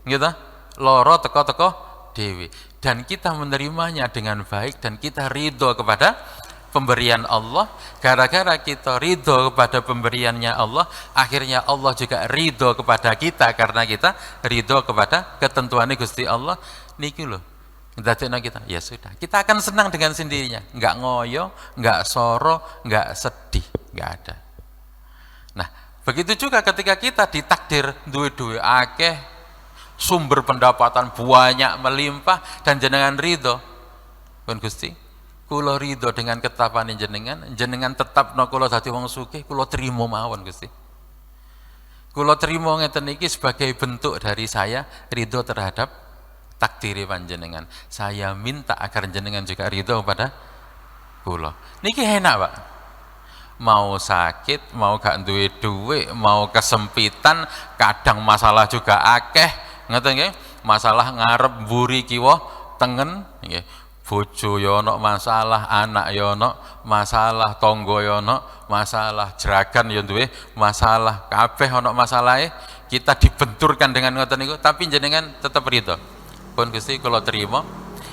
Nggih ta? Lara teko-teko dewi, dan kita menerimanya dengan baik dan kita ridho kepada pemberian Allah. Gara-gara kita ridho kepada pemberiannya Allah, akhirnya Allah juga ridho kepada kita karena kita ridho kepada ketentuannya Gusti Allah. Niki loh ndadekno kita, ya sudah, kita akan senang dengan sendirinya, nggak ngoyo, nggak soro, nggak sedih, nggak ada. Nah begitu juga ketika kita ditakdir duwe-duwe akeh, sumber pendapatan banyak melimpah, dan jenengan ridho pun Gusti kula ridho dengan ketetapan jenengan tetap no kula dadi wong sugih, kula trimo mawon Gusti, kula trimo ngeten iki sebagai bentuk dari saya ridho terhadap takdiri panjenengan. Saya minta agar jenengan juga ridho pada kula. Niki enak, Pak. Mau sakit, mau gak duwe duit, mau kesempitan, kadang masalah juga akeh. Ngeten nggih, masalah ngarep mburi kiwa tengen nggih. Bojo ya ono masalah, anak ya ono masalah, tangga ya ono masalah, jeragan ya duwe masalah, kabeh ono masalahe. Kita dibenturkan dengan ngoten niku, tapi jenengan tetap ridho. Pun Gusti kula trima,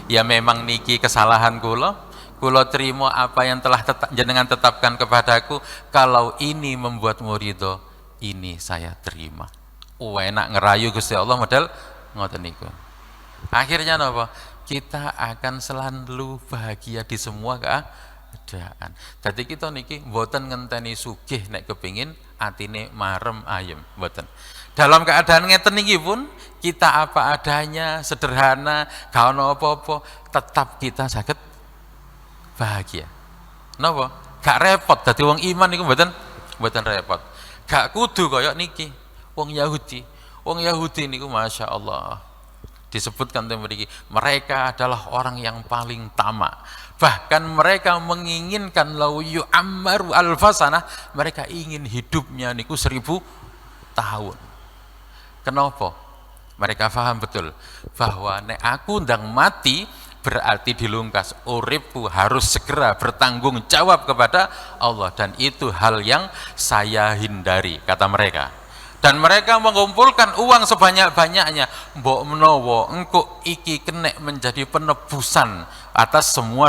ya memang niki kesalahan kula trima apa yang telah jenengan tetapkan kepadaku. Kalau ini membuatmu ridho, ini saya terima. Enak ngerayu Gusti Allah model ngoten niku. Akhirnya napa? Kita akan selalu bahagia di semua keadaan. Jadi kita niki mboten ngenteni sugih nek kepingin atine marem ayem, mboten. Dalam keadaan ngeten niki pun kita apa adanya, sederhana, gak ono apa-apa, tetap kita saged bahagia. Napa? Gak repot dadi wong iman niku mboten repot. Gak kudu kaya niki. Wong Yahudi niku masya Allah disebutkan mriki, mereka adalah orang yang paling tamak. Bahkan mereka menginginkan lau yu'ammaru alfasanah, mereka ingin hidupnya niku 1000 tahun. Kenapa? Mereka paham betul bahwa nek aku ndang mati berarti dilungkas uripku harus segera bertanggung jawab kepada Allah, dan itu hal yang saya hindari, kata mereka. Dan mereka mengumpulkan uang sebanyak-banyaknya, mbok menawa engko iki kenek menjadi penebusan atas semua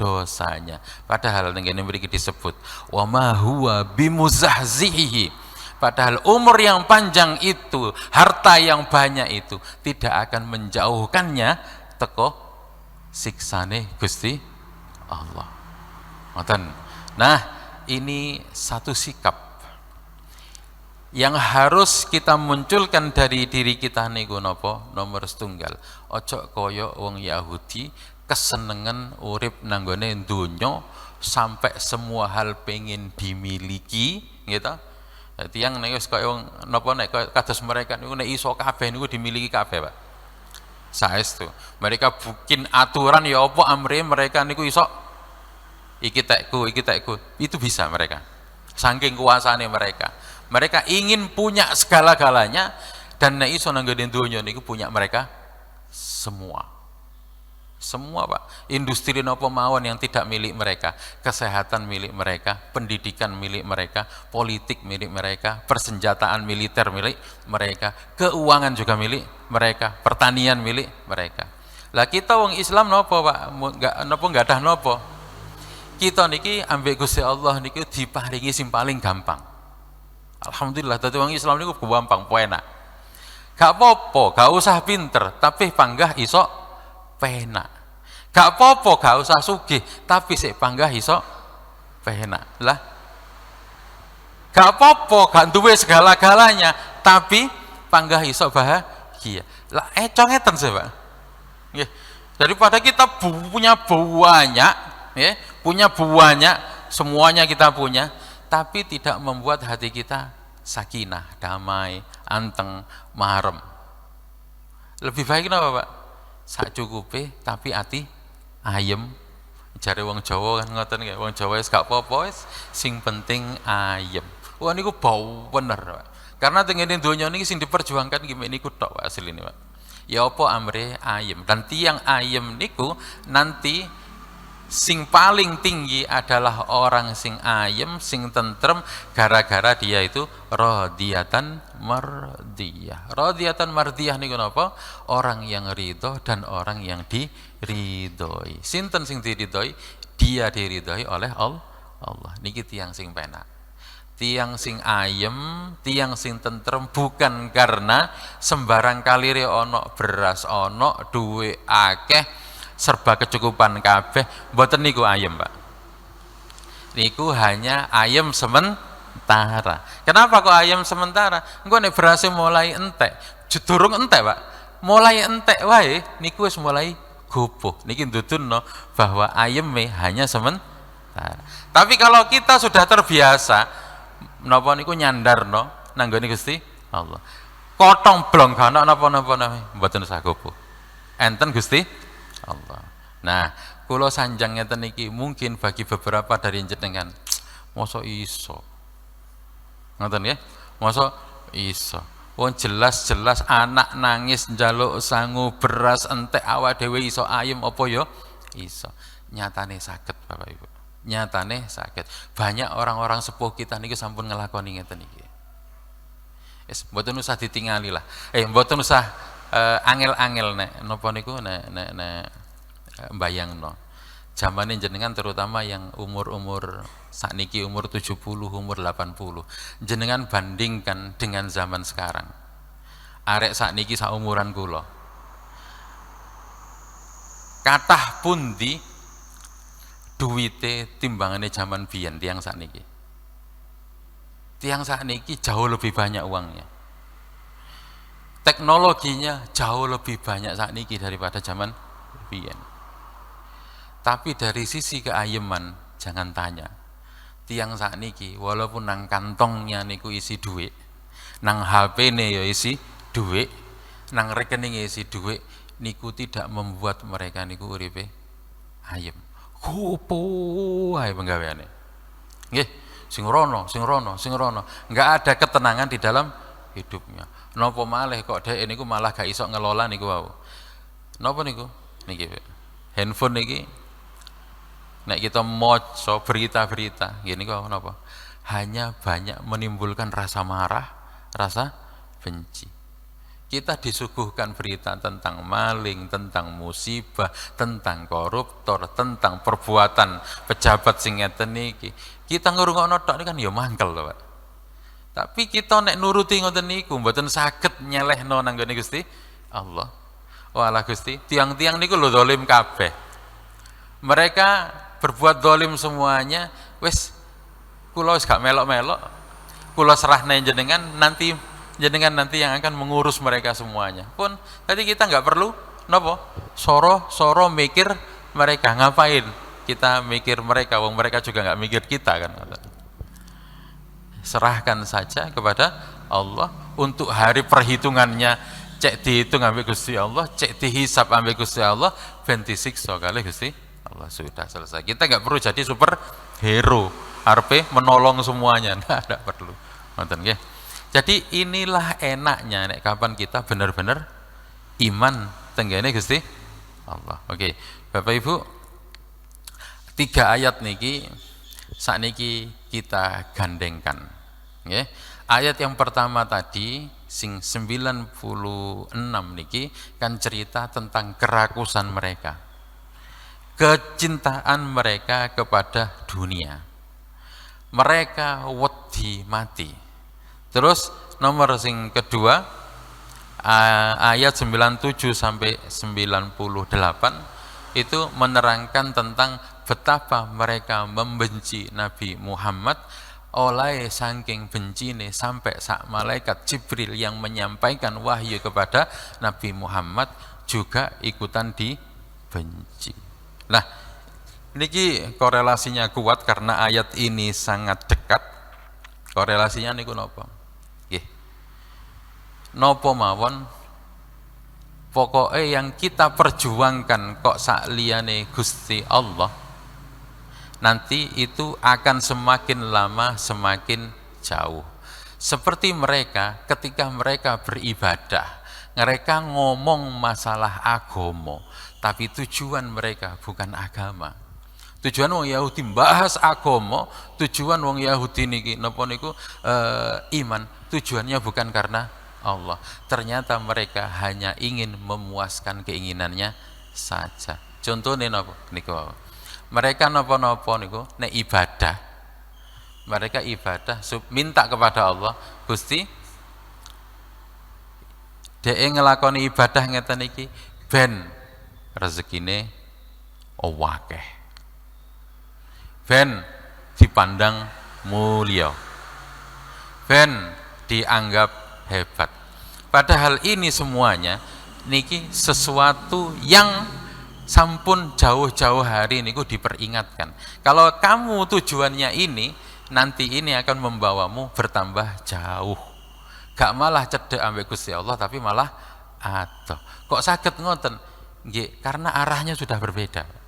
dosanya. Padahal ngene mriki disebut wa ma huwa bimuzahzihi. Padahal umur yang panjang itu, harta yang banyak itu tidak akan menjauhkannya teko siksane Gusti Allah. Ngoten. Nah, ini satu sikap yang harus kita munculkan dari diri kita niku napa? Nomor setunggal. Ojo kaya wong Yahudi kesenengan urip nanggone donya sampai semua hal pengen dimiliki, gitu. Tiyang nek wis kaya wong napa nek kados mereka niku nek iso kabeh niku dimiliki kabeh, Pak. Saestu. Mereka bikin aturan ya apa amre mereka niku iso iki tekku. Itu bisa mereka. Saking kuasane mereka. Mereka ingin punya segala-galanya dan nek iso nanggone donya niku punya mereka semua. Semua, Pak. Industri napa mawon yang tidak milik mereka, kesehatan milik mereka, pendidikan milik mereka, politik milik mereka, persenjataan militer milik mereka, keuangan juga milik mereka, pertanian milik mereka. Lah kita wong Islam napa, Pak? Enggak ada napa. Kita niki ambek Gusti Allah niki diparingi sing paling gampang. Alhamdulillah, dadi wong Islam niku gampang, penak. Gak apa-apa, gak usah pinter, tapi panggah iso penak. Gak apa-apa, gak usah sugih, tapi sik panggah iso penak. Lah, gak apa-apa, gak duwe segala-galanya, tapi panggah iso bahagia. Lah, ngeten sih, Pak. Nggih. Daripada kita punya banyak, ya, punya banyak, semuanya kita punya, tapi tidak membuat hati kita sakinah, damai, anteng, marem. Lebih baik napa, Pak? Sacukupe tapi ati ayem. Jare wong Jawa kan ngoten nggih, wong Jawa wis gak apa-apa wis, sing penting ayem. Wah niku bau bener, Pak. Karena tengene donya niki sing diperjuangkan nggih niku tok, Pak, asline, Pak. Ya apa amre ayem. Dan tiang ayem niku nanti sing paling tinggi adalah orang sing ayem, sing tentrem, gara-gara dia itu radiyatan mardiyah. Radiyatan mardiyah niku napa? Orang yang ridho dan orang yang diridhoi. Sinten sing diridhoi? Dia diridhoi oleh Allah. Niki tiang sing penak. Tiang sing ayem, tiang sing tentrem, bukan karena sembarang kalire ono beras, ono duwe akeh, serba kecukupan kabeh, mboten niku ayem, Pak. Niku hanya ayem sementara. Kenapa kok ayem sementara? Engko nek berase mulai entek, durung entek, Pak. Mulai entek wae niku wis mulai gopoh. Niki ndudunno bahwa ayeme hanya sementara. Tapi kalau kita sudah terbiasa napa niku nyandarno nanggone Gusti Allah. Kotong blong gak ana napa-napa mboten usah gopoh. Enten Gusti Allah. Nah, kula sanjang ngeten iki mungkin bagi beberapa dari jenengan mosok iso. Ngoten nggih? Mosok iso. Wong jelas-jelas anak nangis njaluk sangu beras entek awak dhewe iso ayem apa ya? Iso. Nyatane saged Bapak Ibu. Nyatane saged. Banyak orang-orang sepuh kita niki sampun ngelakoni ngeten iki. Wis mboten usah ditingali lah. Mboten usah angel-angel nek napa niku nek mbayangno. Zamane jenengan terutama yang umur-umur sakniki umur 70, umur 80. Jenengan bandingkan dengan zaman sekarang. Arek sakniki saumuran kula. Kathah pundi duwite timbangane zaman biyen tiyang sakniki. Tiyang sakniki jauh lebih banyak uangnya. Teknologinya jauh lebih banyak sakniki daripada zaman biyen. Tapi dari sisi keayeman jangan tanya. Tiang sakniki walaupun nang kantongnya niku isi duit, nang HP-ne ya isi duit, nang rekening isi duit, niku tidak membuat mereka niku uripe ayem. Kupo ae penggaweane. Nggih, sing rono. Enggak ada ketenangan di dalam hidupnya. Napa malih kok dhek niku malah gak iso ngelola niku wau. Napa niku? Niki handphone niki nek kita maca berita-berita ngene niku napa? Hanya banyak menimbulkan rasa marah, rasa benci. Kita disuguhkan berita tentang maling, tentang musibah, tentang koruptor, tentang perbuatan pejabat sing ngeten niki. Kita ngrungokno tok kan ya mangkel to, Pak. Tapi kita nek nuruti ngoten niku mboten saged nyelehno nang gone Gusti Allah. Walah Gusti, tiang-tiang niku lho zalim kabeh. Mereka berbuat zalim semuanya, wis kula wis gak melok-melok. Kula serahne jenengan nanti yang akan mengurus mereka semuanya. Pun tadi kita nggak perlu nopo soro mikir mereka ngapain, kita mikir mereka, wong mereka juga nggak mikir kita kan. Serahkan saja kepada Allah untuk hari perhitungannya, cek dihitung ambil Gusti Allah, cek dihisab ambil Gusti Allah, ben disiksa kali Gusti Allah, sudah selesai. Kita nggak perlu jadi super hero RP menolong semuanya, nggak perlu. Nonton ya. Jadi inilah enaknya nek kapan kita benar-benar iman tenggene Gusti Allah. Oke, Bapak Ibu, 3 ayat niki sakniki kita gandengkan. Nggih. Ayat yang pertama tadi sing 96 niki kan cerita tentang kerakusan mereka. Kecintaan mereka kepada dunia. Mereka wedi mati. Terus nomor sing kedua ayat 97 sampai 98 itu menerangkan tentang betapa mereka membenci Nabi Muhammad oleh saking bencine sampai sak malaikat Jibril yang menyampaikan wahyu kepada Nabi Muhammad juga ikutan dibenci. Nah, niki korelasinya kuat karena ayat ini sangat dekat. Korelasinya niku napa? Nopo mawon pokoknya yang kita perjuangkan kok sak liyane Gusti Allah nanti itu akan semakin lama semakin jauh. Seperti mereka ketika mereka beribadah, mereka ngomong masalah agama, tapi tujuan mereka bukan agama. Tujuan wong Yahudi bahas agama, tujuan wong Yahudi niki napa niku iman, tujuannya bukan karena Allah. Ternyata mereka hanya ingin memuaskan keinginannya saja. Contohnya napa niku? Mereka napa-napa niku nek ibadah. Mereka ibadah minta kepada Allah, Gusti dhek ngelakoni ibadah ngeten iki ben rezekine akeh. Ben dipandang mulia. Ben dianggap hebat. Padahal ini semuanya niki sesuatu yang sampun jauh-jauh hari niku diperingatkan. Kalau kamu tujuannya ini, nanti ini akan membawamu bertambah jauh. Gak malah cedek ambek Gusti Allah, tapi malah adoh. Kok sakit ngoten? Nggih, karena arahnya sudah berbeda.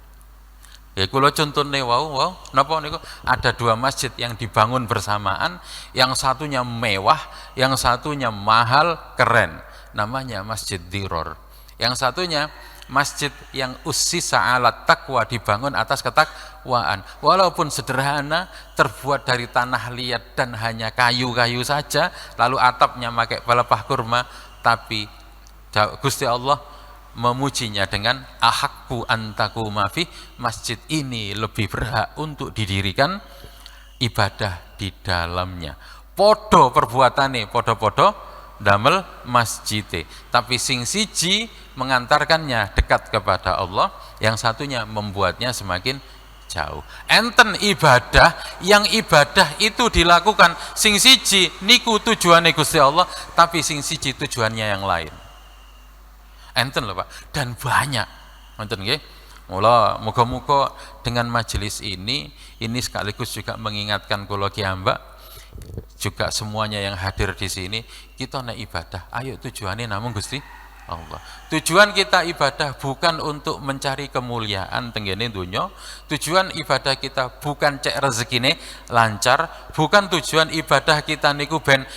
Ya kula contone wau napa niku ada 2 masjid yang dibangun bersamaan, yang satunya mewah, yang satunya mahal, keren. Namanya Masjid Diror. Yang satunya masjid yang ussisa ala taqwa, dibangun atas ketakwaan. Walaupun sederhana, terbuat dari tanah liat dan hanya kayu-kayu saja, lalu atapnya pakai pelepah kurma, tapi Gusti Allah memujinya dengan ahakku antaku mafi, masjid ini lebih berhak untuk didirikan ibadah di dalamnya. Podo perbuatane, podo-podo damel masjid, tapi sing siji mengantarkannya dekat kepada Allah, yang satunya membuatnya semakin jauh. Enten ibadah yang ibadah itu dilakukan sing siji niku tujuannya Gusti Allah, tapi sing siji tujuannya yang lain. Enten loh Pak, dan banyak. Enten nggih. Mula muga-muga dengan majelis ini sekaligus juga mengingatkan kula kiambak, juga semuanya yang hadir di sini, kita nek ibadah, ayo tujuannya namung Gusti Allah. Tujuan kita ibadah bukan untuk mencari kemuliaan tenggene dunya. Tujuan ibadah kita bukan cek rezekine lancar, bukan tujuan ibadah kita niku ben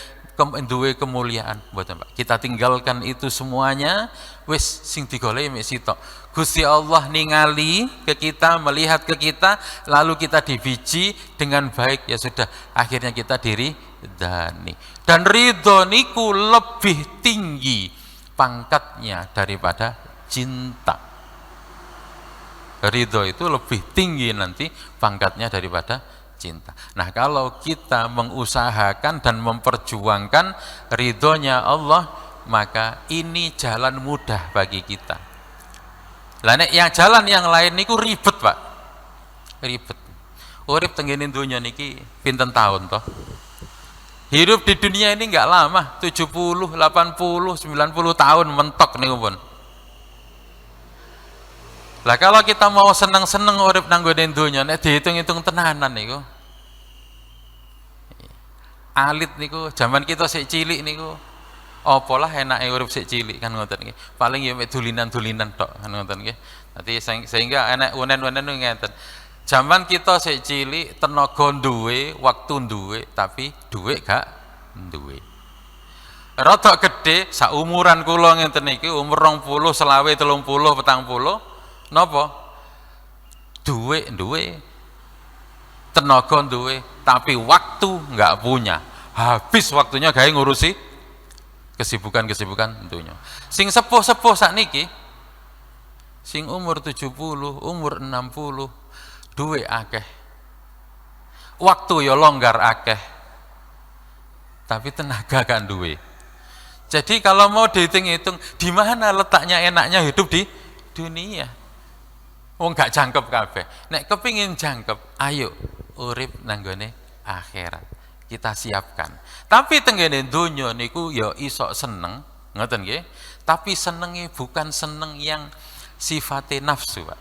duwe kemuliaan. Mboten Pak. Kita tinggalkan itu semuanya, wis sing digoleki mek sitok. Gusti Allah ningali ke kita, melihat ke kita, lalu kita dibiji dengan baik, ya sudah, akhirnya kita diridani. Dan ridho niku lebih tinggi pangkatnya daripada cinta. Ridho itu lebih tinggi nanti pangkatnya daripada cinta. Nah, kalau kita mengusahakan dan memperjuangkan ridhonya Allah, maka ini jalan mudah bagi kita. Lah nek yang jalan yang lain niku ribet, Pak. Ribet. Urip tenggene donya niki pinten tahun toh? Hidup di dunia ini enggak lama, 70, 80, 90 tahun mentok niku pun. Lah kalau kita mau seneng-seneng urip nang gone donya, nek dihitung-hitung tenanan niku. Alit niku zaman kita sik cilik niku apalah enake urip sik cilik kan ngoten nggih. Paling ya mek dulinan-dulinan tok kan ngoten nggih. Dadi sehingga enek unen-unen ngeten. Zaman kita sik cilik tenaga duwe, waktu duwe, tapi duwe gak duwe. Rada gedhe saumuran kula ngenten iki umur 20, selawe, 30, 40 napa? Duwe, tenaga duwe, tapi waktu enggak punya. Habis waktunya gawe ngurusi kesibukan tentunya. Sing sepuh-sepuh sakniki sing umur 70, umur 60, duwe akeh. Waktu ya longgar akeh. Tapi tenaga kan duwe. Jadi kalau mau dihitung-hitung, di mana letaknya enaknya hidup di dunia? Wong gak jangkep kabeh. Nek kepingin jangkep, ayo urip nang gone akhirat. Kita siapkan. Tapi tenggene donya niku ya iso seneng, ngoten nggih. Tapi senenge bukan seneng yang sifatnya nafsu, Pak.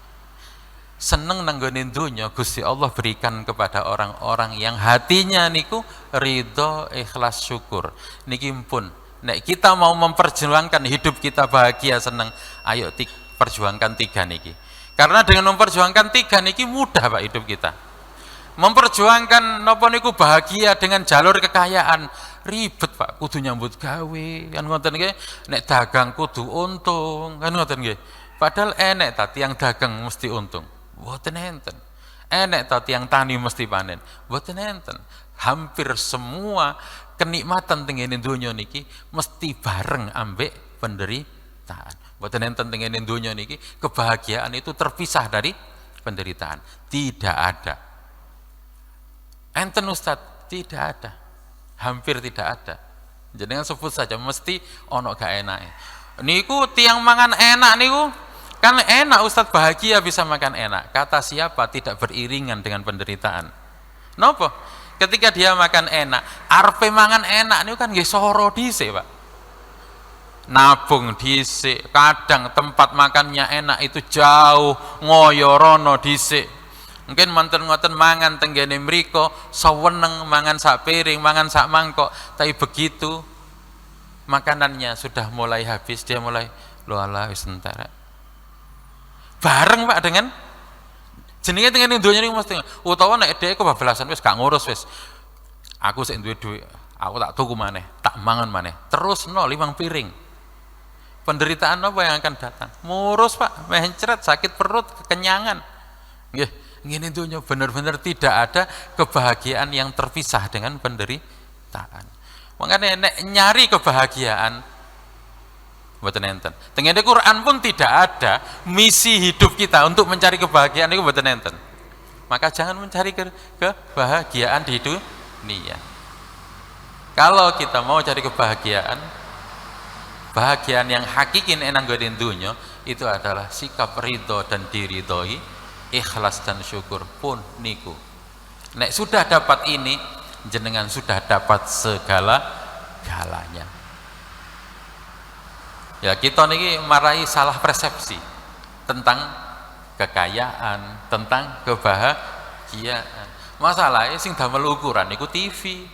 Seneng nang gone donya Gusti Allah berikan kepada orang-orang yang hatinya niku ridho, ikhlas, syukur. Niki pun nek kita mau memperjuangkan hidup kita bahagia seneng, ayo perjuangkan 3 niki. Karena dengan memperjuangkan 3 niki mudah, Pak, hidup kita. Memperjuangkan napa niku bahagia dengan jalur kekayaan ribet, Pak. Kudu nyambut gawe kan ngoten nggih. Nek dagang kudu untung kan ngoten nggih. Padahal enek ta tiyang dagang mesti untung. Mboten enten. Enek ta tiyang tani mesti panen. Mboten enten. Hampir semua kenikmatan tengene donya niki mesti bareng ambek penderitaan. Mboten enten tengene donya niki kebahagiaan itu terpisah dari penderitaan. Tidak ada. Enten Ustadz, tidak ada. Hampir tidak ada. Jenengan sebut saja mesti ono gak enake. Niku tiang mangan enak niku kan enak Ustadz, bahagia bisa makan enak. Kata siapa tidak beriringan dengan penderitaan? Napa? Ketika dia makan enak, arepe mangan enak niku kan nggih soro dhisik, Pak. Nabung dhisik, kadang tempat makannya enak itu jauh ngoyo rono dhisik. Mungkin manten ngoten mangan tenggene mriko seweneng mangan sak piring, mangan sak mangkok, tapi begitu makanannya sudah mulai habis dia mulai lho ala wis entar. Bareng, Pak, dengan jenenge tenggene donya niku mesti utawa nek dhek kebablasan wis gak ngurus wis. Aku sik duwe dhuwit, aku tak tuku maneh, tak mangan maneh. Terus 5 piring. Penderitaan apa yang akan datang? Murus, Pak, mencret, sakit perut, kekenyangan. Nggih. Ini dunia benar-benar tidak ada kebahagiaan yang terpisah dengan penderitaan. Makanya nek nyari kebahagiaan mboten enten. Tengene Quran pun tidak ada misi hidup kita untuk mencari kebahagiaan itu mboten enten. Maka jangan mencari kebahagiaan di dunia. Kalau kita mau cari kebahagiaan, bahagian yang hakiki nang nggon dunya itu adalah sikap ridho dan diridhoi, ikhlas dan syukur pun niku. Nek sudah dapat ini, jenengan sudah dapat segala-galanya. Ya kita niki marai salah persepsi tentang kekayaan, tentang kebahagiaan. Masalahnya sing damel ukuran niku TV.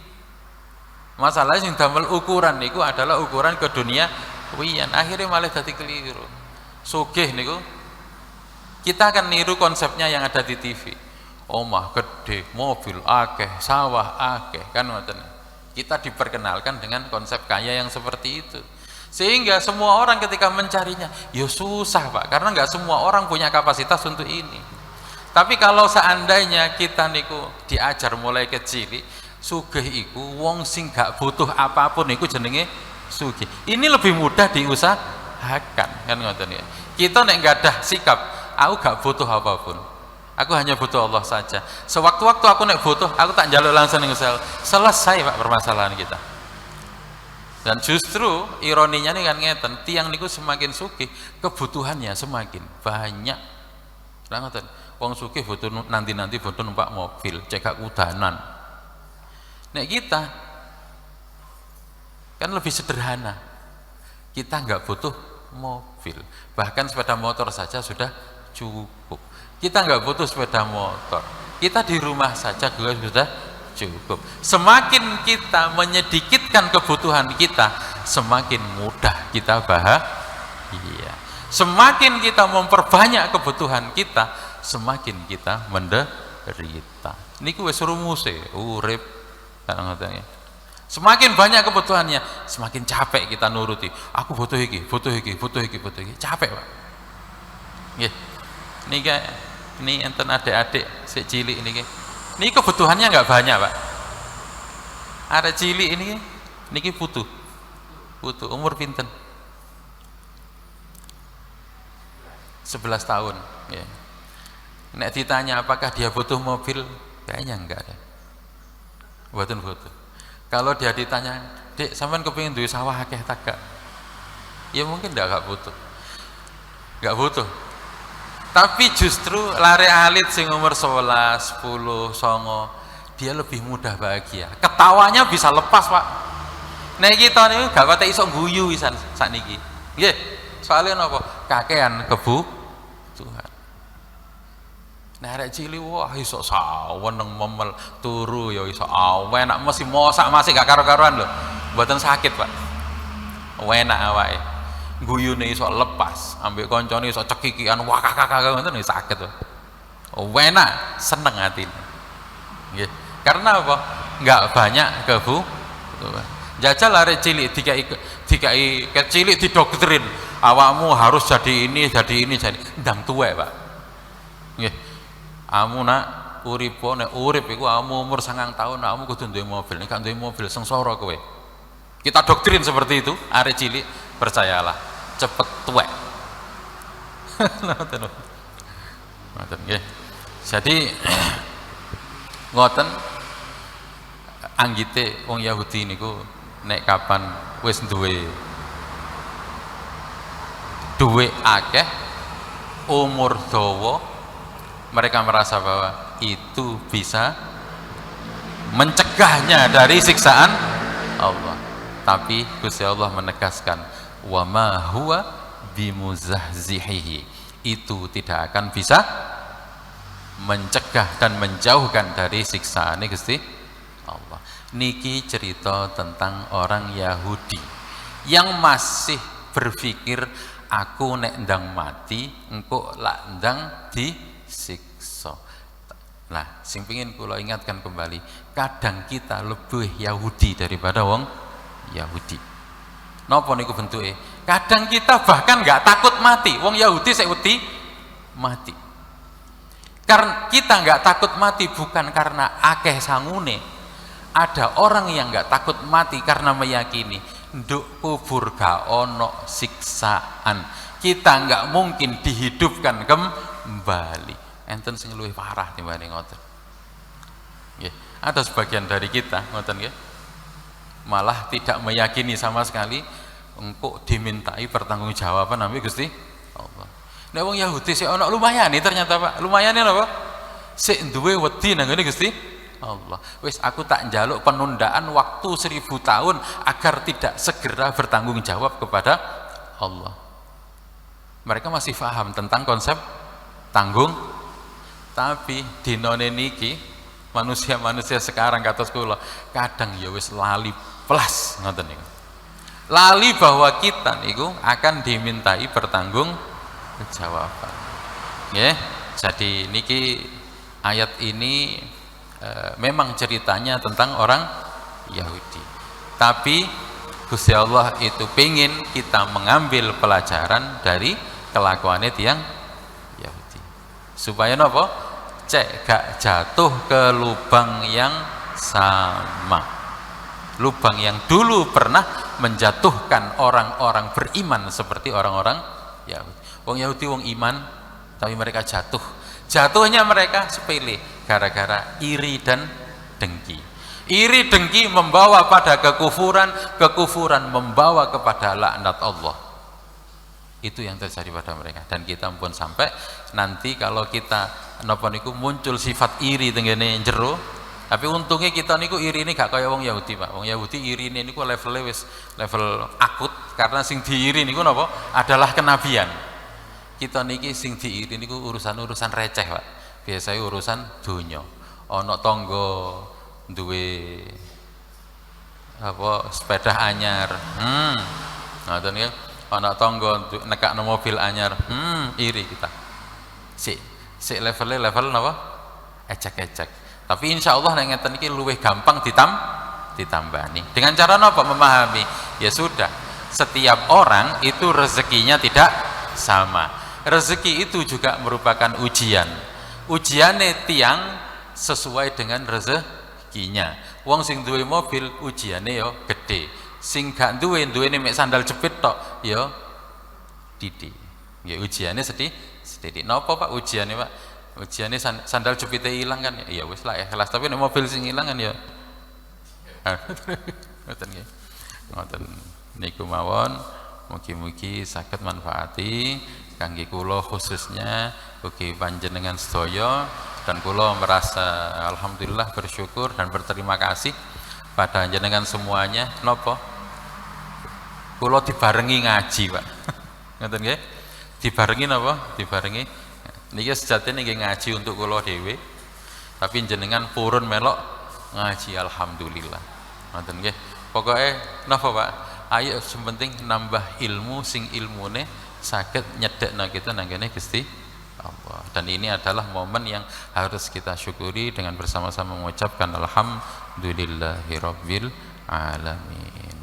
Masalahnya sing damel ukuran niku adalah ukuran ke dunia wian. Akhirnya malah dadi keliru. Sugih niku kita akan niru konsepnya yang ada di TV. Omah gede, mobil akeh, sawah akeh, kan ngoten. Kita diperkenalkan dengan konsep kaya yang seperti itu. Sehingga semua orang ketika mencarinya, ya susah, Pak, karena nggak semua orang punya kapasitas untuk ini. Tapi kalau seandainya kita niku diajar mulai kecil, sugih iku wong sing gak butuh apapun iku jenenge sugih. Ini lebih mudah diusahakan, kan ngoten ya. Kita nek nggak ada sikap, aku gak butuh apapun. Aku hanya butuh Allah saja. Sewaktu-waktu aku nek butuh, aku tak njaluk langsung ning sel. Selesai Pak permasalahan kita. Dan justru ironinya nih kan ngeten, tiang niku semakin sugih, kebutuhannya semakin banyak. Lah ngoten. Wong sugih butuh nanti butuh numpak mobil, cekak kudanan. Nek kita kan lebih sederhana. Kita nggak butuh mobil, bahkan sepeda motor saja sudah cukup. Kita nggak butuh sepeda motor, kita di rumah saja juga sudah cukup. Semakin kita menyedikitkan kebutuhan kita, semakin mudah kita bahagia. Semakin kita memperbanyak kebutuhan kita, semakin kita menderita. Niku wis rumuse urip kan ngoten ya. Semakin banyak kebutuhannya, semakin capek kita nuruti. Aku butuh iki, butuh iki, butuh iki, butuh iki. Capek Pak. Nggih. Ini enten adik-adik sik cilik niki. Niki kebutuhannya nggak banyak Pak. Ada cilik ini, niki butuh umur pinten? 11 tahun. Ya. Nek ditanya apakah dia butuh mobil, kayaknya enggak ada. Buatan butuh. Kalau dia ditanya, Dek, sampean kepingin duwe sawah akeh tak gak? Ya mungkin enggak butuh. Enggak butuh. Tapi justru lare alit sing umur 11, 10, 9, dia lebih mudah bahagia. Ketawanya bisa lepas, Pak. Nek kita niku gak kate iso guyu wisan sakniki. Nggih. Soalnya napa? Kakean kebutuhan. Nah arek cilik wah iso saweneng memel turu ya iso enak mesti mosak masih gak karo-karuan lho. Mboten sakit, Pak. Enak awake. Guyune iso lepas, ambek koncone iso cekikian wah kakak ngoten wis sakit to. Enak, seneng atine. Nggih. Karena apa? Enggak banyak kebutuhan. Jajal arek cilik dikai kecilik didoktrin, awakmu harus jadi ini, jadi ndang tuwek, Pak. Nggih. Amu nak urip nek urip iku amu umur 9 tahun, amu kudu duwe mobil. Nek gak duwe mobil sengsara kowe. Kita doktrin seperti itu, arek cilik, percayalah, cepet tuwek. Ngoten. Ngoten nggih. Jadi ngoten anggite wong Yahudi niku nek kapan wis duwe akeh, umur dawa, mereka merasa bahwa itu bisa mencegahnya dari siksaan Allah. Tapi Gusti Allah menegaskan, wa ma huwa bimuzahzihihi, itu tidak akan bisa mencegah dan menjauhkan dari siksaan Gusti Allah. Niki cerita tentang orang Yahudi yang masih berpikir aku nek ndang mati engko lak ndang disiksa. Nah, sing pengin kula ingatkan kembali, kadang kita lebih Yahudi daripada wong Yahudi. Napa niku bentuke? Kadang kita bahkan nggak takut mati. Wong Yahudi sik wedi mati. Karena kita nggak takut mati bukan karena akeh sangune. Ada orang yang nggak takut mati karena meyakini nduk kubur gak ono siksaan. Kita nggak mungkin dihidupkan kembali. Enten sing luwih parah timbang ngoten. Nggih, ada sebagian dari kita ngoten nggih. Malah tidak meyakini sama sekali engkau dimintai pertanggungjawaban ambil Gusti Allah. Nek wong Yahudi sik ana lumayan nih ternyata Pak. Lumayan apa? Sik duwe wedi nang ngene Gusti Allah. Wis aku tak njaluk penundaan waktu 1000 tahun agar tidak segera bertanggung jawab kepada Allah. Mereka masih paham tentang konsep tanggung, tapi dinone niki manusia-manusia sekarang kados kula kadang ya wis lali plus ngoten niku. Lali bahwa kita niku akan dimintai pertanggungjawaban. Nggih. Jadi niki ayat ini memang ceritanya tentang orang Yahudi. Tapi Gusti Allah itu pengin kita mengambil pelajaran dari kelakuannya tiang Yahudi. Supaya napa? Cek gak jatuh ke lubang yang sama. lubang yang dulu pernah menjatuhkan orang-orang beriman seperti orang-orang Yahudi. Wong Yahudi wong iman tapi mereka jatuh. Jatuhnya mereka sepele gara-gara iri dan dengki. Iri dengki membawa pada kekufuran, kekufuran membawa kepada laknat Allah. Itu yang terjadi pada mereka. Dan kita pun sampai nanti kalau kita napa niku muncul sifat iri tengene jero, tapi untungnya kita niku iri ini gak kaya wong Yahudi, Pak. Wong Yahudi iri ini niku levelnya wis level akut karena sing diiri niku napa adalah kenabian. Kita niki sing diiri niku urusan-urusan receh, Pak. Biasanya urusan dunya. Ana tangga duwe apa sepeda anyar. Ngoten nggih. Ana tangga nekakno mobil anyar. Iri kita. Sik level napa? Ecek-ecek. Tapi insya Allah yang ngeten iki luwih gampang ditambani. Dengan cara napa? Memahami. Ya sudah, setiap orang itu rezekinya tidak sama. Rezeki itu juga merupakan ujian. Ujiane tiang sesuai dengan rezekinya. Wong sing duwe mobil ujiane yo gede. Sing gak duwene mek sandal jepit tok yo titik. Nggih ujiane sithik. Napa Pak ujiane, Pak? Ujiane sandal jepite ilang kan ya wis lah ikhlas, tapi nek mobil sing ilang kan ya ngoten nggih. Ngoten niku mawon, mugi-mugi saged manfaati kangge kula khususnya ugi panjenengan sedaya, dan kula merasa alhamdulillah bersyukur dan berterima kasih pada jenengan semuanya. Napa? Kula dibarengi ngaji, Pak. Ngoten nggih? Dibarengi napa? Dibarengi niki sejatine nggih ngaji untuk kula dhewe, tapi jenengan purun melok ngaji alhamdulillah. Ngoten nggih. Pokoke napa Pak? Ayo sepenting nambah ilmu sing ilmune saged nyedekno kita nang kene Gusti Allah. Dan ini adalah momen yang harus kita syukuri dengan bersama-sama mengucapkan alhamdulillahirabbil alamin.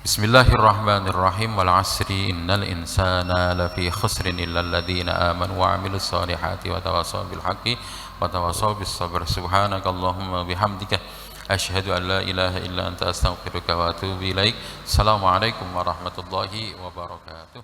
Bismillahirrahmanirrahim. Wal 'asri innal insana lafi khusrin illal ladzina amanu wa 'amilus solihati wa tawassaw bil haqqi wa tawassaw bis sabr. Subhanakallahumma bihamdika asyhadu an la ilaha illa anta astaghfiruka wa atubu ilaik. Assalamualaikum warahmatullahi wabarakatuh.